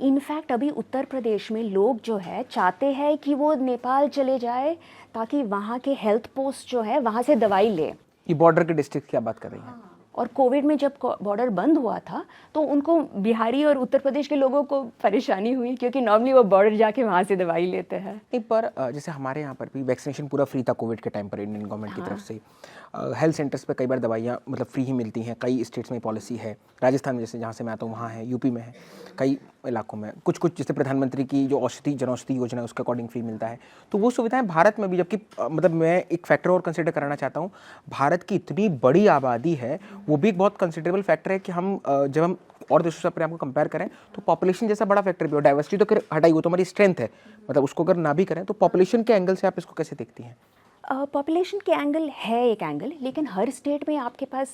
इनफैक्ट अभी उत्तर प्रदेश में लोग जो है चाहते हैं कि वो नेपाल चले जाए ताकि वहाँ के हेल्थ पोस्ट जो है वहाँ से दवाई ले। ये बॉर्डर के डिस्ट्रिक्ट की आप बात कर रही हैं? और कोविड में जब बॉर्डर बंद हुआ था तो उनको बिहारी और उत्तर प्रदेश के लोगों को परेशानी हुई, क्योंकि नॉर्मली वो बॉर्डर जाके वहाँ से दवाई लेते हैं। नहीं, पर जैसे हमारे यहाँ पर भी वैक्सीनेशन पूरा फ्री था कोविड के टाइम पर इंडियन गवर्नमेंट की तरफ से। हेल्थ सेंटर्स पे कई बार दवाइयाँ मतलब फ्री ही मिलती हैं, कई स्टेट्स में पॉलिसी है। राजस्थान में जैसे जहाँ से मैं आता हूँ वहाँ है, यूपी में है, कई इलाकों में कुछ जैसे प्रधानमंत्री की जो जन औषधि योजना है उसके अकॉर्डिंग फ्री मिलता है। तो वो सुविधाएं भारत में भी, जबकि मतलब मैं एक फैक्टर और कंसिडर कराना चाहता हूँ, भारत की इतनी बड़ी आबादी है, वो भी एक बहुत कंसिडरेबल फैक्टर है कि हम जब हम और देशों से अपने आप को कंपेयर करें तो पॉपुलेशन जैसा बड़ा फैक्टर भी हो। डाइवर्सिटी तो फिर हटाई, वो तो हमारी स्ट्रेंथ है, मतलब उसको अगर ना भी करें तो पॉपुलेशन के एंगल से आप इसको कैसे देखती हैं? पॉपुलेशन के एंगल है एक एंगल, लेकिन हर स्टेट में आपके पास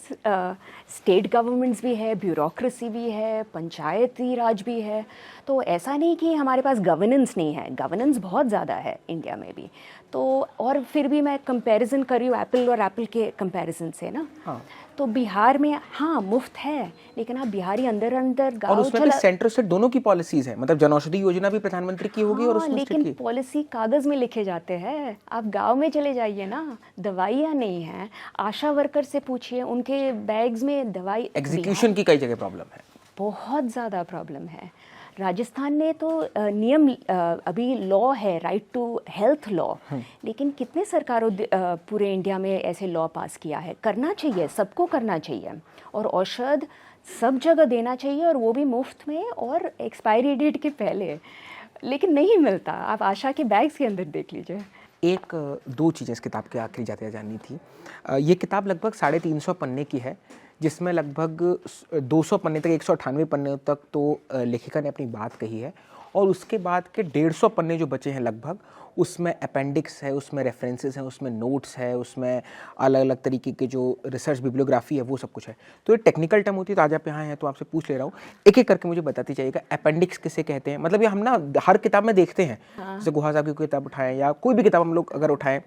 स्टेट गवर्नमेंट्स भी है, ब्यूरोक्रेसी भी है, पंचायती राज भी है। तो ऐसा नहीं कि हमारे पास गवर्नेंस नहीं है, गवर्नेंस बहुत ज़्यादा है इंडिया में भी। तो और फिर भी मैं कंपैरिजन कर रही हूँ एप्पल और एप्पल के कंपैरिजन से ना। हाँ। तो बिहार में हाँ मुफ्त है, लेकिन आप बिहारी अंदर गाँव, और उसमें भी सेंटर से दोनों की पॉलिसीज हैं, मतलब जन औषधि योजना भी प्रधानमंत्री की होगी। और उसमें लेकिन पॉलिसी कागज में लिखे जाते हैं, आप गांव में चले जाइए ना, दवाइयाँ नहीं है। आशा वर्कर से पूछिए, उनके बैग्स में दवाई। एग्जीक्यूशन की कई जगह प्रॉब्लम है, बहुत ज़्यादा प्रॉब्लम है। राजस्थान ने तो नियम अभी लॉ है, राइट टू हेल्थ लॉ, लेकिन कितने सरकारों पूरे इंडिया में ऐसे लॉ पास किया है? करना चाहिए, सबको करना चाहिए, और औषध सब जगह देना चाहिए, और वो भी मुफ्त में और एक्सपायरी डेट के पहले, लेकिन नहीं मिलता। आप आशा के बैग्स के अंदर देख लीजिए। एक दो चीज़ें इस किताब के आखिरी जाते जाननी थी। ये किताब लगभग 350 पन्ने की है, जिसमें लगभग 200 पन्ने तक, 198 पन्ने तक तो लेखिका ने अपनी बात कही है, और उसके बाद के 150 पन्ने जो बचे हैं लगभग, उसमें अपेंडिक्स है, उसमें रेफरेंसेस हैं, उसमें नोट्स है, उसमें अलग अलग तरीके के जो रिसर्च बिब्लियोग्राफी है वो सब कुछ है। तो ये टेक्निकल टर्म होती है, तो आज आप यहाँ हैं तो आपसे पूछ ले रहा हूँ, एक एक करके मुझे बताती जाइएगा अपेंडिक्स किसे कहते हैं। मतलब ये हम ना हर किताब में देखते हैं, जैसे गुहा साहब की किताब उठाएं या कोई भी किताब हम लोग अगर उठाएं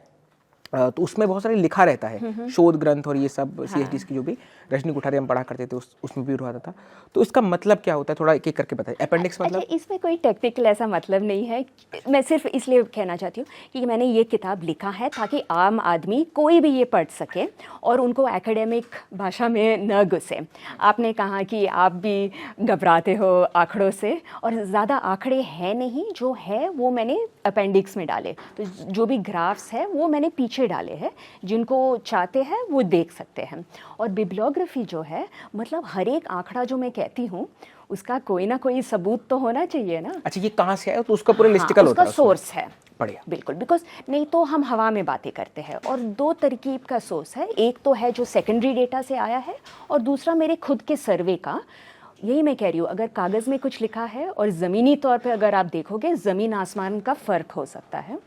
तो उसमें बहुत सारे लिखा रहता है, शोध ग्रंथ और ये सब सीएचडी की जो भी रजनी कुठारी हम पढ़ा करते थे उसमें भी उठाता था। तो इसका मतलब क्या होता है, थोड़ा एक एक करके बताइए। अपेंडिक्स मतलब? अच्छा, इसमें कोई टेक्निकल ऐसा मतलब नहीं है, मैं सिर्फ इसलिए कहना चाहती हूँ कि मैंने ये किताब लिखा है ताकि आम आदमी कोई भी ये पढ़ सके और उनको एकेडमिक भाषा में न घुसे। आपने कहा कि आप भी घबराते हो आंकड़ों से, और ज़्यादा आंकड़े हैं नहीं, जो है वो मैंने अपेंडिक्स में डाले। तो जो भी ग्राफ्स है वो मैंने पीछे डाले हैं, जिनको चाहते हैं वो देख सकते हैं। और बिब्लियोग्राफी जो है, मतलब हर एक आंकड़ा जो मैं कहती हूँ उसका कोई ना कोई सबूत तो होना चाहिए ना। अच्छा, ये कहाँ से आया? तो उसका पूरा लिस्टिकल होता है, उसका सोर्स है। बढ़िया, बिल्कुल, बिकॉज नहीं तो हम हवा में बातें करते हैं। और दो तरकीब का सोर्स है, एक तो है जो सेकेंडरी डेटा से आया है, और दूसरा मेरे खुद के सर्वे का। यही मैं कह रही हूँ, अगर कागज़ में कुछ लिखा है और ज़मीनी तौर पे अगर आप देखोगे, ज़मीन आसमान का फ़र्क हो सकता है।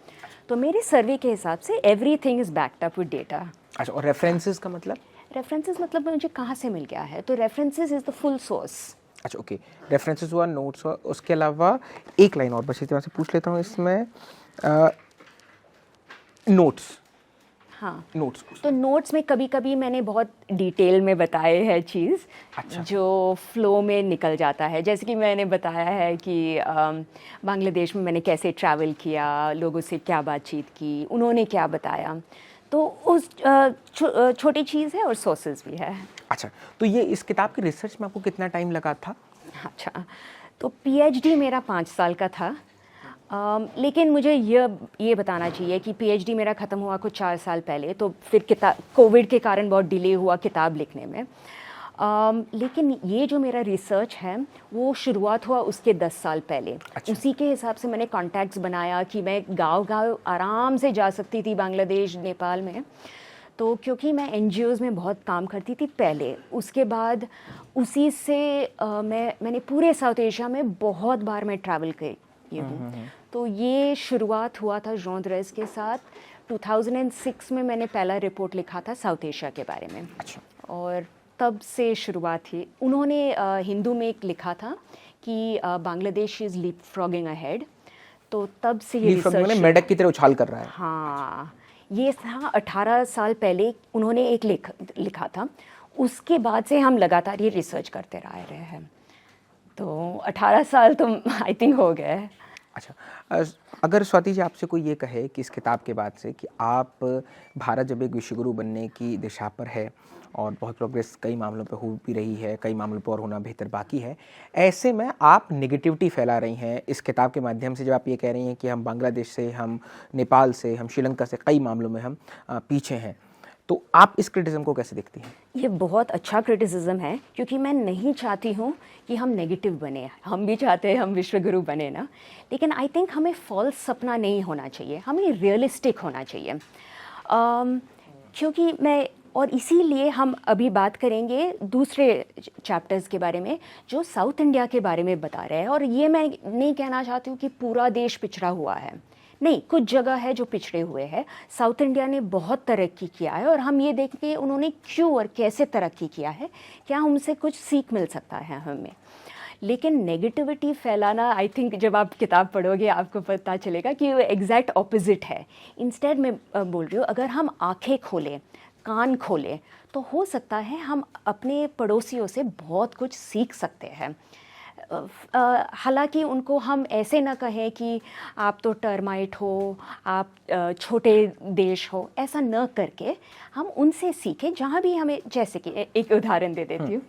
तो मेरे सर्वे के हिसाब से everything is backed up with data. अच्छा, और रेफरेंसेस का मतलब? रेफरेंसेस मतलब मुझे कहाँ से मिल गया है, तो references is the full source. अच्छा, ओके, रेफरेंसेस हुआ, नोट्स हुआ, उसके अलावा एक लाइन और बस इस तरह से पूछ लेता हूँ इसमें, नोट्स। हाँ, नोट्स। तो नोट्स में कभी कभी मैंने बहुत डिटेल में बताए है चीज़। अच्छा। जो फ्लो में निकल जाता है, जैसे कि मैंने बताया है कि बांग्लादेश में मैंने कैसे ट्रैवल किया, लोगों से क्या बातचीत की, उन्होंने क्या बताया, तो उस छोटी चीज़ है और सोर्सेज भी है। अच्छा, तो ये इस किताब की रिसर्च में आपको कितना टाइम लगा था? अच्छा, तो पीएचडी मेरा 5 साल का था। लेकिन मुझे ये बताना चाहिए कि पीएचडी मेरा ख़त्म हुआ कुछ 4 साल पहले, तो फिर किताब कोविड के कारण बहुत डिले हुआ किताब लिखने में। लेकिन ये जो मेरा रिसर्च है वो शुरुआत हुआ उसके 10 साल पहले। अच्छा। उसी के हिसाब से मैंने कॉन्टैक्ट्स बनाया कि मैं गांव-गांव आराम से जा सकती थी बांग्लादेश, नेपाल में। तो क्योंकि मैं एनजीओज़ में बहुत काम करती थी पहले, उसके बाद उसी से मैंने पूरे साउथ एशिया में बहुत बार मैं ट्रैवल की हूँ। तो ये शुरुआत हुआ था जॉन द्रेस के साथ। 2006 में मैंने पहला रिपोर्ट लिखा था साउथ एशिया के बारे में। अच्छा। और तब से शुरुआत थी। उन्होंने हिंदू में एक लिखा था कि Bangladesh is leapfrogging ahead, तो तब से ये रिसर्च मेढक की तरह उछाल कर रहा है। हाँ, ये था 18 साल पहले उन्होंने एक लिखा था। उसके बाद से हम लगातार ये रिसर्च करते रहे हैं। तो 18 साल तो आई थिंक हो गए। अच्छा, अगर स्वाति जी आपसे कोई ये कहे कि इस किताब के बाद से कि आप भारत जब एक विश्वगुरु बनने की दिशा पर है और बहुत प्रोग्रेस कई मामलों पे हो भी रही है, कई मामलों पर और होना बेहतर बाकी है, ऐसे में आप नेगेटिविटी फैला रही हैं इस किताब के माध्यम से, जब आप ये कह रही हैं कि हम बांग्लादेश से, हम नेपाल से, हम श्रीलंका से कई मामलों में हम पीछे हैं, तो आप इस क्रिटिसिज्म को कैसे देखती हैं? ये बहुत अच्छा क्रिटिसिज्म है, क्योंकि मैं नहीं चाहती हूँ कि हम नेगेटिव बने। हम भी चाहते हैं हम विश्वगुरु बने ना, लेकिन आई थिंक हमें फॉल्स सपना नहीं होना चाहिए, हमें रियलिस्टिक होना चाहिए। क्योंकि और इसीलिए हम अभी बात करेंगे दूसरे चैप्टर्स के बारे में जो साउथ इंडिया के बारे में बता रहे हैं। और ये मैं नहीं कहना चाहती हूँ कि पूरा देश पिछड़ा हुआ है, नहीं, कुछ जगह है जो पिछड़े हुए हैं। साउथ इंडिया ने बहुत तरक्की किया है और हम ये देखें उन्होंने क्यों और कैसे तरक्की किया है, क्या हमसे कुछ सीख मिल सकता है हमें। लेकिन नेगेटिविटी फैलाना, आई थिंक जब आप किताब पढ़ोगे आपको पता चलेगा कि वो एग्जैक्ट ऑपोजिट है। इंस्टेड मैं बोल रही हूँ, अगर हम आंखें खोलें, कान खोलें, तो हो सकता है हम अपने पड़ोसियों से बहुत कुछ सीख सकते हैं। हालांकि उनको हम ऐसे ना कहें कि आप तो टर्माइट हो, आप छोटे देश हो, ऐसा न करके हम उनसे सीखें जहाँ भी हमें। जैसे कि एक उदाहरण दे देती हूँ,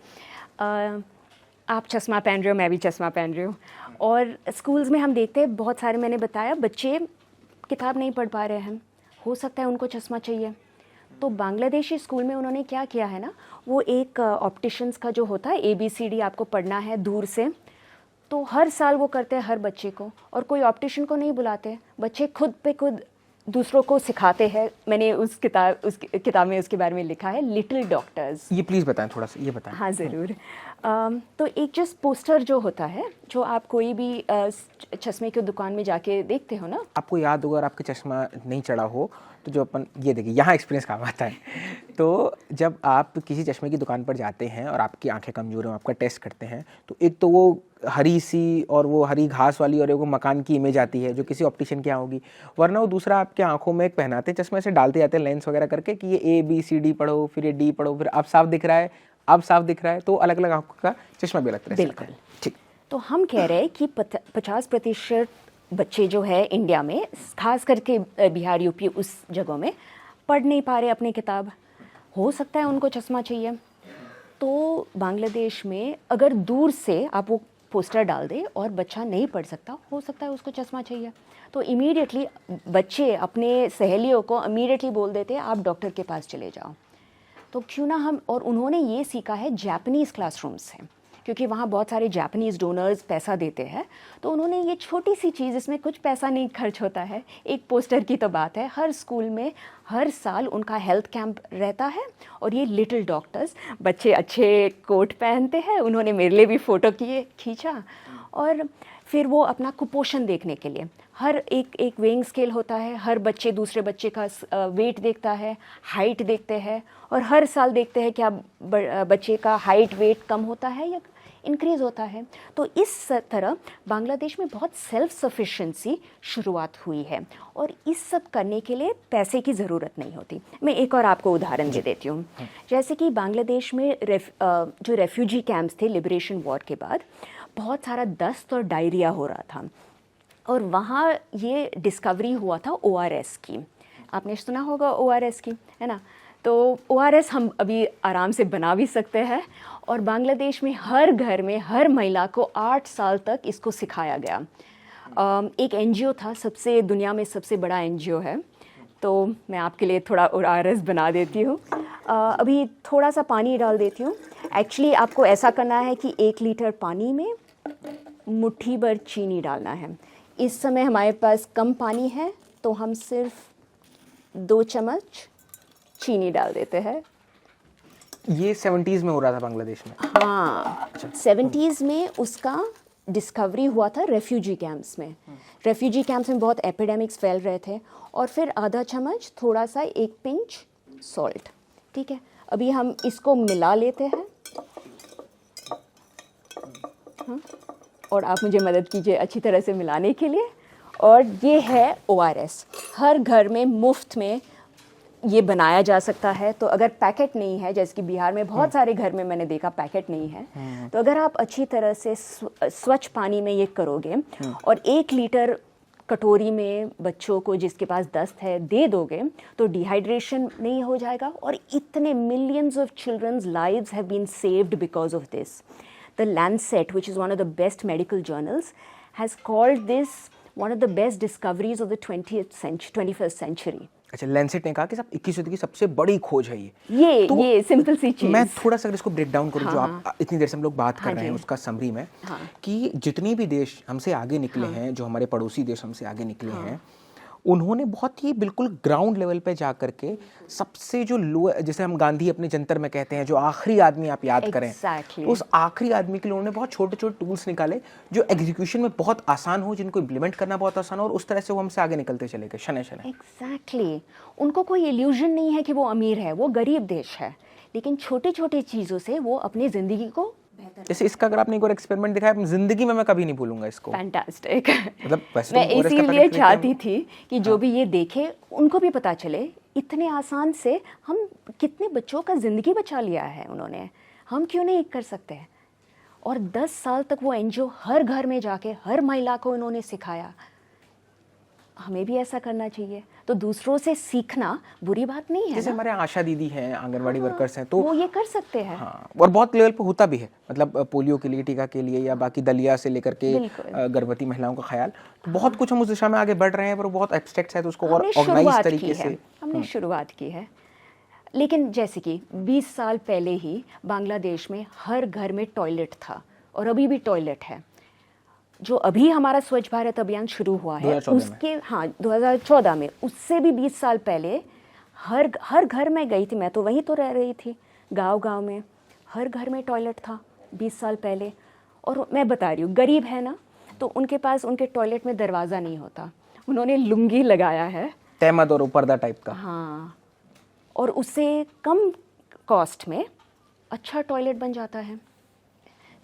आप चश्मा पहन रहे हो, मैं भी चश्मा पहन रही हूँ, और स्कूल्स में हम देखते हैं बहुत सारे, मैंने बताया, बच्चे किताब नहीं पढ़ पा रहे हैं, हो सकता है उनको चश्मा चाहिए। तो बांग्लादेशी स्कूल में उन्होंने क्या किया है ना, वो एक ऑप्टिशियंस का जो होता है ABCD आपको पढ़ना है दूर से, तो हर साल वो करते हैं हर बच्चे को, और कोई ऑप्टिशियन को नहीं बुलाते, बच्चे खुद पे खुद दूसरों को सिखाते हैं। मैंने उस किताब में उसके बारे में लिखा है, लिटिल डॉक्टर्स। ये प्लीज़ बताएं, थोड़ा सा ये बताएं। हाँ ज़रूर। तो एक जो पोस्टर जो होता है, जो आप कोई भी चश्मे की दुकान में जाके देखते हो ना, आपको याद होगा, अगर आपके चश्मा नहीं चढ़ा हो तो जो अपन ये देखिए, यहाँ एक्सपीरियंस काम आता है। तो जब आप किसी चश्मे की दुकान पर जाते हैं और आपकी आंखें कमज़ोर हैं, आपका टेस्ट करते हैं, तो एक तो वो हरी सी और वो हरी घास वाली और एक वो मकान की इमेज आती है जो किसी ऑप्टिशियन की यहाँ होगी, वरना वो दूसरा आपके आंखों में एक पहनाते चश्मे से डालते जाते हैं लेंस वगैरह करके कि ये ABCD पढ़ो, फिर ये D पढ़ो, फिर अब साफ दिख रहा है, अब साफ दिख रहा है, तो अलग अलग आंखों का चश्मा भी अलग तरह से आता है। बिल्कुल ठीक। तो हम कह रहे हैं कि 50% बच्चे जो है इंडिया में, खास करके बिहार UP उस जगहों में, पढ़ नहीं पा रहे अपनी किताब, हो सकता है उनको चश्मा चाहिए। तो बांग्लादेश में अगर दूर से आप वो पोस्टर डाल दे और बच्चा नहीं पढ़ सकता, हो सकता है उसको चश्मा चाहिए, तो इमीडिएटली बच्चे अपने सहेलियों को इमीडिएटली बोल देते हैं आप डॉक्टर के पास चले जाओ। तो क्यों ना हम, और उन्होंने ये सीखा है जापानीज़ क्लासरूम्स से, क्योंकि वहाँ बहुत सारे जापानीज़ डोनर्स पैसा देते हैं, तो उन्होंने ये छोटी सी चीज़, इसमें कुछ पैसा नहीं खर्च होता है, एक पोस्टर की तो बात है, हर स्कूल में हर साल उनका हेल्थ कैंप रहता है, और ये लिटिल डॉक्टर्स, बच्चे अच्छे कोट पहनते हैं, उन्होंने मेरे लिए भी फ़ोटो खींचा, और फिर वो अपना कुपोषण देखने के लिए हर एक वेइंग स्केल होता है, हर बच्चे दूसरे बच्चे का वेट देखता है, हाइट देखते हैं, और हर साल देखते हैं क्या बच्चे का हाइट वेट कम होता है या इंक्रीज़ होता है। तो इस तरह बांग्लादेश में बहुत सेल्फ सफिशिएंसी शुरुआत हुई है, और इस सब करने के लिए पैसे की ज़रूरत नहीं होती। मैं एक और आपको उदाहरण दे देती हूँ। जैसे कि बांग्लादेश में जो रेफ्यूजी कैंप्स थे लिबरेशन वॉर के बाद, बहुत सारा दस्त और डायरिया हो रहा था, और वहाँ ये डिस्कवरी हुआ था ORS की। आपने सुना होगा ORS की, है ना? तो ORS हम अभी आराम से बना भी सकते हैं, और बांग्लादेश में हर घर में हर महिला को 8 साल तक इसको सिखाया गया। एक NGO था, दुनिया में सबसे बड़ा NGO है, तो मैं आपके लिए थोड़ा ORS बना देती हूँ। अभी थोड़ा सा पानी डाल देती हूँ। एक्चुअली आपको ऐसा करना है कि 1 लीटर पानी में मुट्ठी भर चीनी डालना है। इस समय हमारे पास कम पानी है तो हम सिर्फ 2 चम्मच चीनी डाल देते हैं। ये 70s में हो रहा था बांग्लादेश में? हाँ, 70s में उसका डिस्कवरी हुआ था रेफ्यूजी कैंप्स में। रेफ्यूजी कैंप्स में बहुत एपिडेमिक्स फैल रहे थे और फिर आधा चम्मच थोड़ा सा 1 पिंच सॉल्ट। ठीक है, अभी हम इसको मिला लेते हैं। हाँ, और आप मुझे मदद कीजिए अच्छी तरह से मिलाने के लिए। और ये है ORS, हर घर में मुफ्त में ये बनाया जा सकता है। तो अगर पैकेट नहीं है, जैसे कि बिहार में बहुत सारे घर में मैंने देखा पैकेट नहीं है, तो अगर आप अच्छी तरह से स्वच्छ पानी में ये करोगे और 1 लीटर कटोरी में बच्चों को जिसके पास दस्त है दे दोगे तो डिहाइड्रेशन नहीं हो जाएगा। और इतने millions of childrens lives have been saved because of this. The Lancet, which is one of the best medical journals, has called this one of the best discoveries of the 21st century. अच्छा, Lancet ने कहा कि सब 21वीं सदी की सबसे बड़ी खोज है ये। ये सिंपल सी चीज। मैं थोड़ा सा अगर इसको ब्रेक डाउन करूं, जो आप इतनी देर से हम लोग बात कर रहे हैं उसका समरी में, कि जितने भी देश हमसे आगे निकले हैं, जो हमारे पड़ोसी देश हमसे आगे निकले हैं, उन्होंने बहुत ही बिल्कुल ग्राउंड लेवल पे जा करके सबसे जो लो, जैसे हम गांधी अपने जंतर में कहते हैं, जो आखिरी आदमी आप याद करें, तो उस आखिरी आदमी के लिए उन्होंने बहुत छोटे छोटे टूल्स निकाले जो एग्जीक्यूशन में बहुत आसान हो, जिनको इम्प्लीमेंट करना बहुत आसान हो, और उस तरह से वो हमसे आगे निकलते चले गए शनै शनै। एग्जैक्टली, उनको कोई इल्यूजन नहीं है कि वो अमीर है, वो गरीब देश है, लेकिन छोटे छोटे चीज़ों से वो अपनी ज़िंदगी को, जैसे इसका अगर आपने एक और एक्सपेरिमेंट दिखाया, जिंदगी में मैं कभी नहीं भूलूंगा इसको। फैंटास्टिक। मतलब मैं इसीलिए चाहती थी कि जो भी ये देखे उनको भी पता चले इतने आसान से हम कितने बच्चों का ज़िंदगी बचा लिया है उन्होंने, हम क्यों नहीं कर सकते। और 10 साल तक वो NGO हर घर में जाके हर महिला को उन्होंने सिखाया। हमें भी ऐसा करना चाहिए। तो दूसरों से सीखना बुरी बात नहीं है। जैसे हमारे आशा दीदी हैं, आंगनवाड़ी वर्कर्स हैं, तो वो ये कर सकते हैं। हाँ, और बहुत लेवल पे होता भी है, मतलब पोलियो के लिए, टीका के लिए, या बाकी दलिया से लेकर के गर्भवती महिलाओं का ख्याल, तो बहुत कुछ हम उस दिशा में आगे बढ़ रहे हैं, पर वो बहुत एब्स्ट्रैक्ट है, तो उसको और ऑर्गेनाइज तरीके से हमने शुरुआत की है। लेकिन जैसे कि 20 साल पहले ही बांग्लादेश में हर घर में टॉयलेट था और अभी भी टॉयलेट है। जो अभी हमारा स्वच्छ भारत अभियान शुरू हुआ है उसके 2014 में, उससे भी 20 साल पहले हर घर में गई थी, मैं तो वहीं तो रह रही थी, गांव में हर घर में टॉयलेट था 20 साल पहले। और मैं बता रही हूँ, गरीब है ना, तो उनके पास उनके टॉयलेट में दरवाज़ा नहीं होता, उन्होंने लुंगी लगाया है, तहमद और पर्दा टाइप का। हाँ, और उससे कम कॉस्ट में अच्छा टॉयलेट बन जाता है।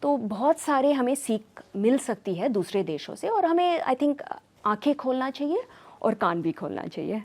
तो बहुत सारे हमें सीख मिल सकती है दूसरे देशों से, और हमें आई थिंक आंखें खोलना चाहिए और कान भी खोलना चाहिए।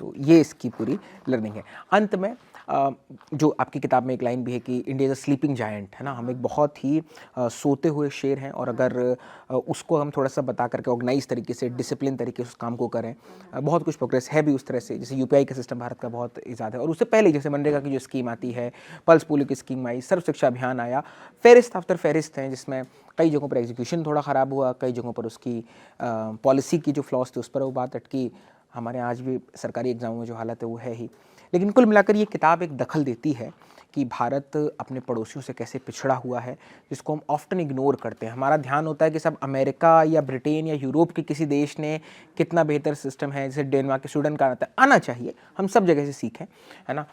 तो ये इसकी पूरी लर्निंग है। अंत में जो आपकी किताब में एक लाइन भी है कि India is a sleeping giant, है ना, हम एक बहुत ही सोते हुए शेर हैं, और अगर उसको हम थोड़ा सा बता करके ऑर्गेनाइज तरीके से, डिसिप्लिन तरीके से उस काम को करें, बहुत कुछ प्रोग्रेस है भी उस तरह से। जैसे UPI का सिस्टम भारत का बहुत ज़्यादा है, और उससे पहले जैसे मनरेगा की जो स्कीम आती है, पल्स पोलियो की स्कीम आई, सर्व शिक्षा अभियान आया, फेरिस्त आफ्टर फेरिस्त हैं, जिसमें कई जगहों पर एग्जीक्यूशन थोड़ा ख़राब हुआ, कई जगहों पर उसकी पॉलिसी की जो फ्लॉज थे उस पर वो बात अटकी। हमारे आज भी सरकारी एग्जामों में जो हालत है वो है ही। लेकिन कुल मिलाकर ये किताब एक दखल देती है कि भारत अपने पड़ोसियों से कैसे पिछड़ा हुआ है, जिसको हम ऑफ्टन इग्नोर करते हैं। हमारा ध्यान होता है कि सब अमेरिका या ब्रिटेन या यूरोप के किसी देश ने कितना बेहतर सिस्टम है, जैसे डेनमार्क, स्वीडन का आना चाहिए, हम सब जगह से सीखें, है ना।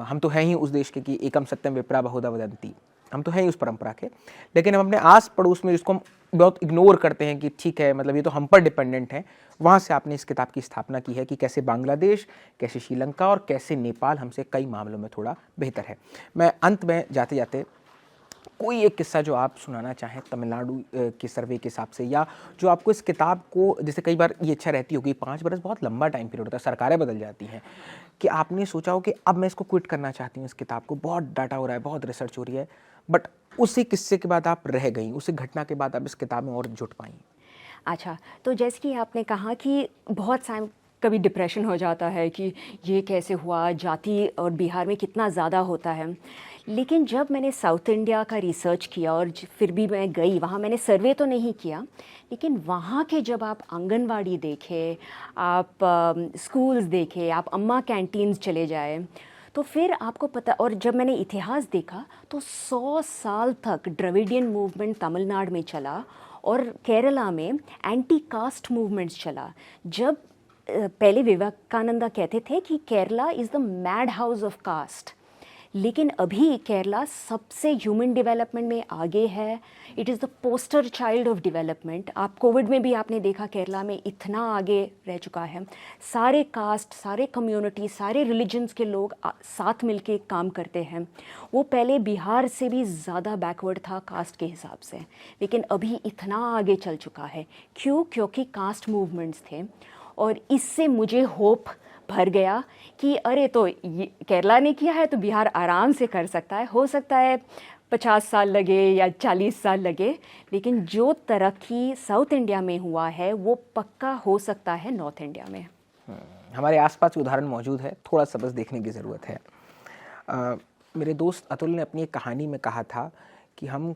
हम तो हैं ही उस देश के कि एकम सत्यम विप्रा बहुधा वदंती, हम तो हैं ही उस परंपरा के। लेकिन हम अपने आस पड़ोस में जिसको हम बहुत इग्नोर करते हैं कि ठीक है, मतलब ये तो हम पर डिपेंडेंट है, वहाँ से आपने इस किताब की स्थापना की है कि कैसे बांग्लादेश, कैसे श्रीलंका और कैसे नेपाल हमसे कई मामलों में थोड़ा बेहतर है। मैं अंत में जाते जाते कोई एक किस्सा जो आप सुनाना चाहें तमिलनाडु के सर्वे के हिसाब से, या जो आपको इस किताब को, जैसे कई बार ये इच्छा रहती होगी, 5 बरस बहुत लंबा टाइम पीरियड होता है, सरकारें बदल जाती हैं, कि आपने सोचा हो कि अब मैं इसको क्विट करना चाहती हूँ, इस किताब को, बहुत डाटा हो रहा है, बहुत रिसर्च हो रही है, बट उसी किस्से के बाद आप रह गई, उसी घटना के बाद आप इस किताब में और जुट पाई। अच्छा, तो जैसे कि आपने कहा कि बहुत सारे कभी डिप्रेशन हो जाता है कि ये कैसे हुआ, जाति और बिहार में कितना ज़्यादा होता है। लेकिन जब मैंने साउथ इंडिया का रिसर्च किया और फिर भी मैं गई वहाँ, मैंने सर्वे तो नहीं किया, लेकिन वहाँ के जब आप आंगनवाड़ी देखे, आप स्कूल्स देखे, आप अम्मा कैंटीन्स चले जाए, तो फिर आपको पता, और जब मैंने इतिहास देखा तो 100 साल तक द्रविडियन मूवमेंट तमिलनाडु में चला और केरला में एंटी कास्ट मूवमेंट्स चला। जब पहले विवेकानंदा कहते थे कि Kerala is the mad house of caste, लेकिन अभी केरला सबसे ह्यूमन डेवलपमेंट में आगे है। It is the poster child of development. आप कोविड में भी आपने देखा केरला में इतना आगे रह चुका है। सारे कास्ट, सारे कम्युनिटी, सारे रिलीजन्स के लोग साथ मिलके काम करते हैं। वो पहले बिहार से भी ज़्यादा बैकवर्ड था कास्ट के हिसाब से, लेकिन अभी इतना आगे चल चुका है। क्यों? क्योंकि कास्ट मूवमेंट्स थे। और इससे मुझे होप भर गया कि अरे तो ये केरला ने किया है तो बिहार आराम से कर सकता है। हो सकता है 50 साल लगे या 40 साल लगे, लेकिन जो तरक्की साउथ इंडिया में हुआ है वो पक्का हो सकता है नॉर्थ इंडिया में। हमारे आसपास उदाहरण मौजूद है, थोड़ा सा बस देखने की ज़रूरत है। मेरे दोस्त अतुल ने अपनी एक कहानी में कहा था कि हम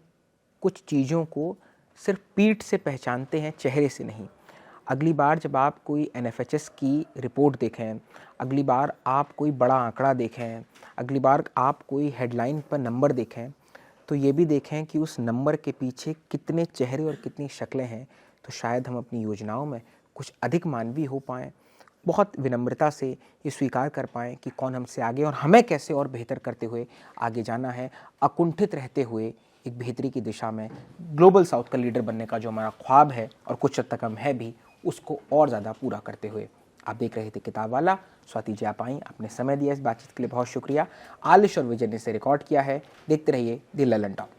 कुछ चीज़ों को सिर्फ पीठ से पहचानते हैं, चेहरे से नहीं। अगली बार जब आप कोई NFHS की रिपोर्ट देखें, अगली बार आप कोई बड़ा आंकड़ा देखें, अगली बार आप कोई हेडलाइन पर नंबर देखें, तो ये भी देखें कि उस नंबर के पीछे कितने चेहरे और कितनी शक्लें हैं। तो शायद हम अपनी योजनाओं में कुछ अधिक मानवीय हो पाएँ, बहुत विनम्रता से ये स्वीकार कर पाएँ कि कौन हमसे आगे और हमें कैसे और बेहतर करते हुए आगे जाना है, अकुंठित रहते हुए एक बेहतरी की दिशा में ग्लोबल साउथ का लीडर बनने का जो हमारा ख्वाब है और कुछ हद तक हम है भी, उसको और ज़्यादा पूरा करते हुए। आप देख रहे थे किताब वाला। स्वाति जी आप आई, आपने समय दिया इस बातचीत के लिए बहुत शुक्रिया। आलिश और विजय ने इसे रिकॉर्ड किया है। देखते रहिए द ललन टॉक।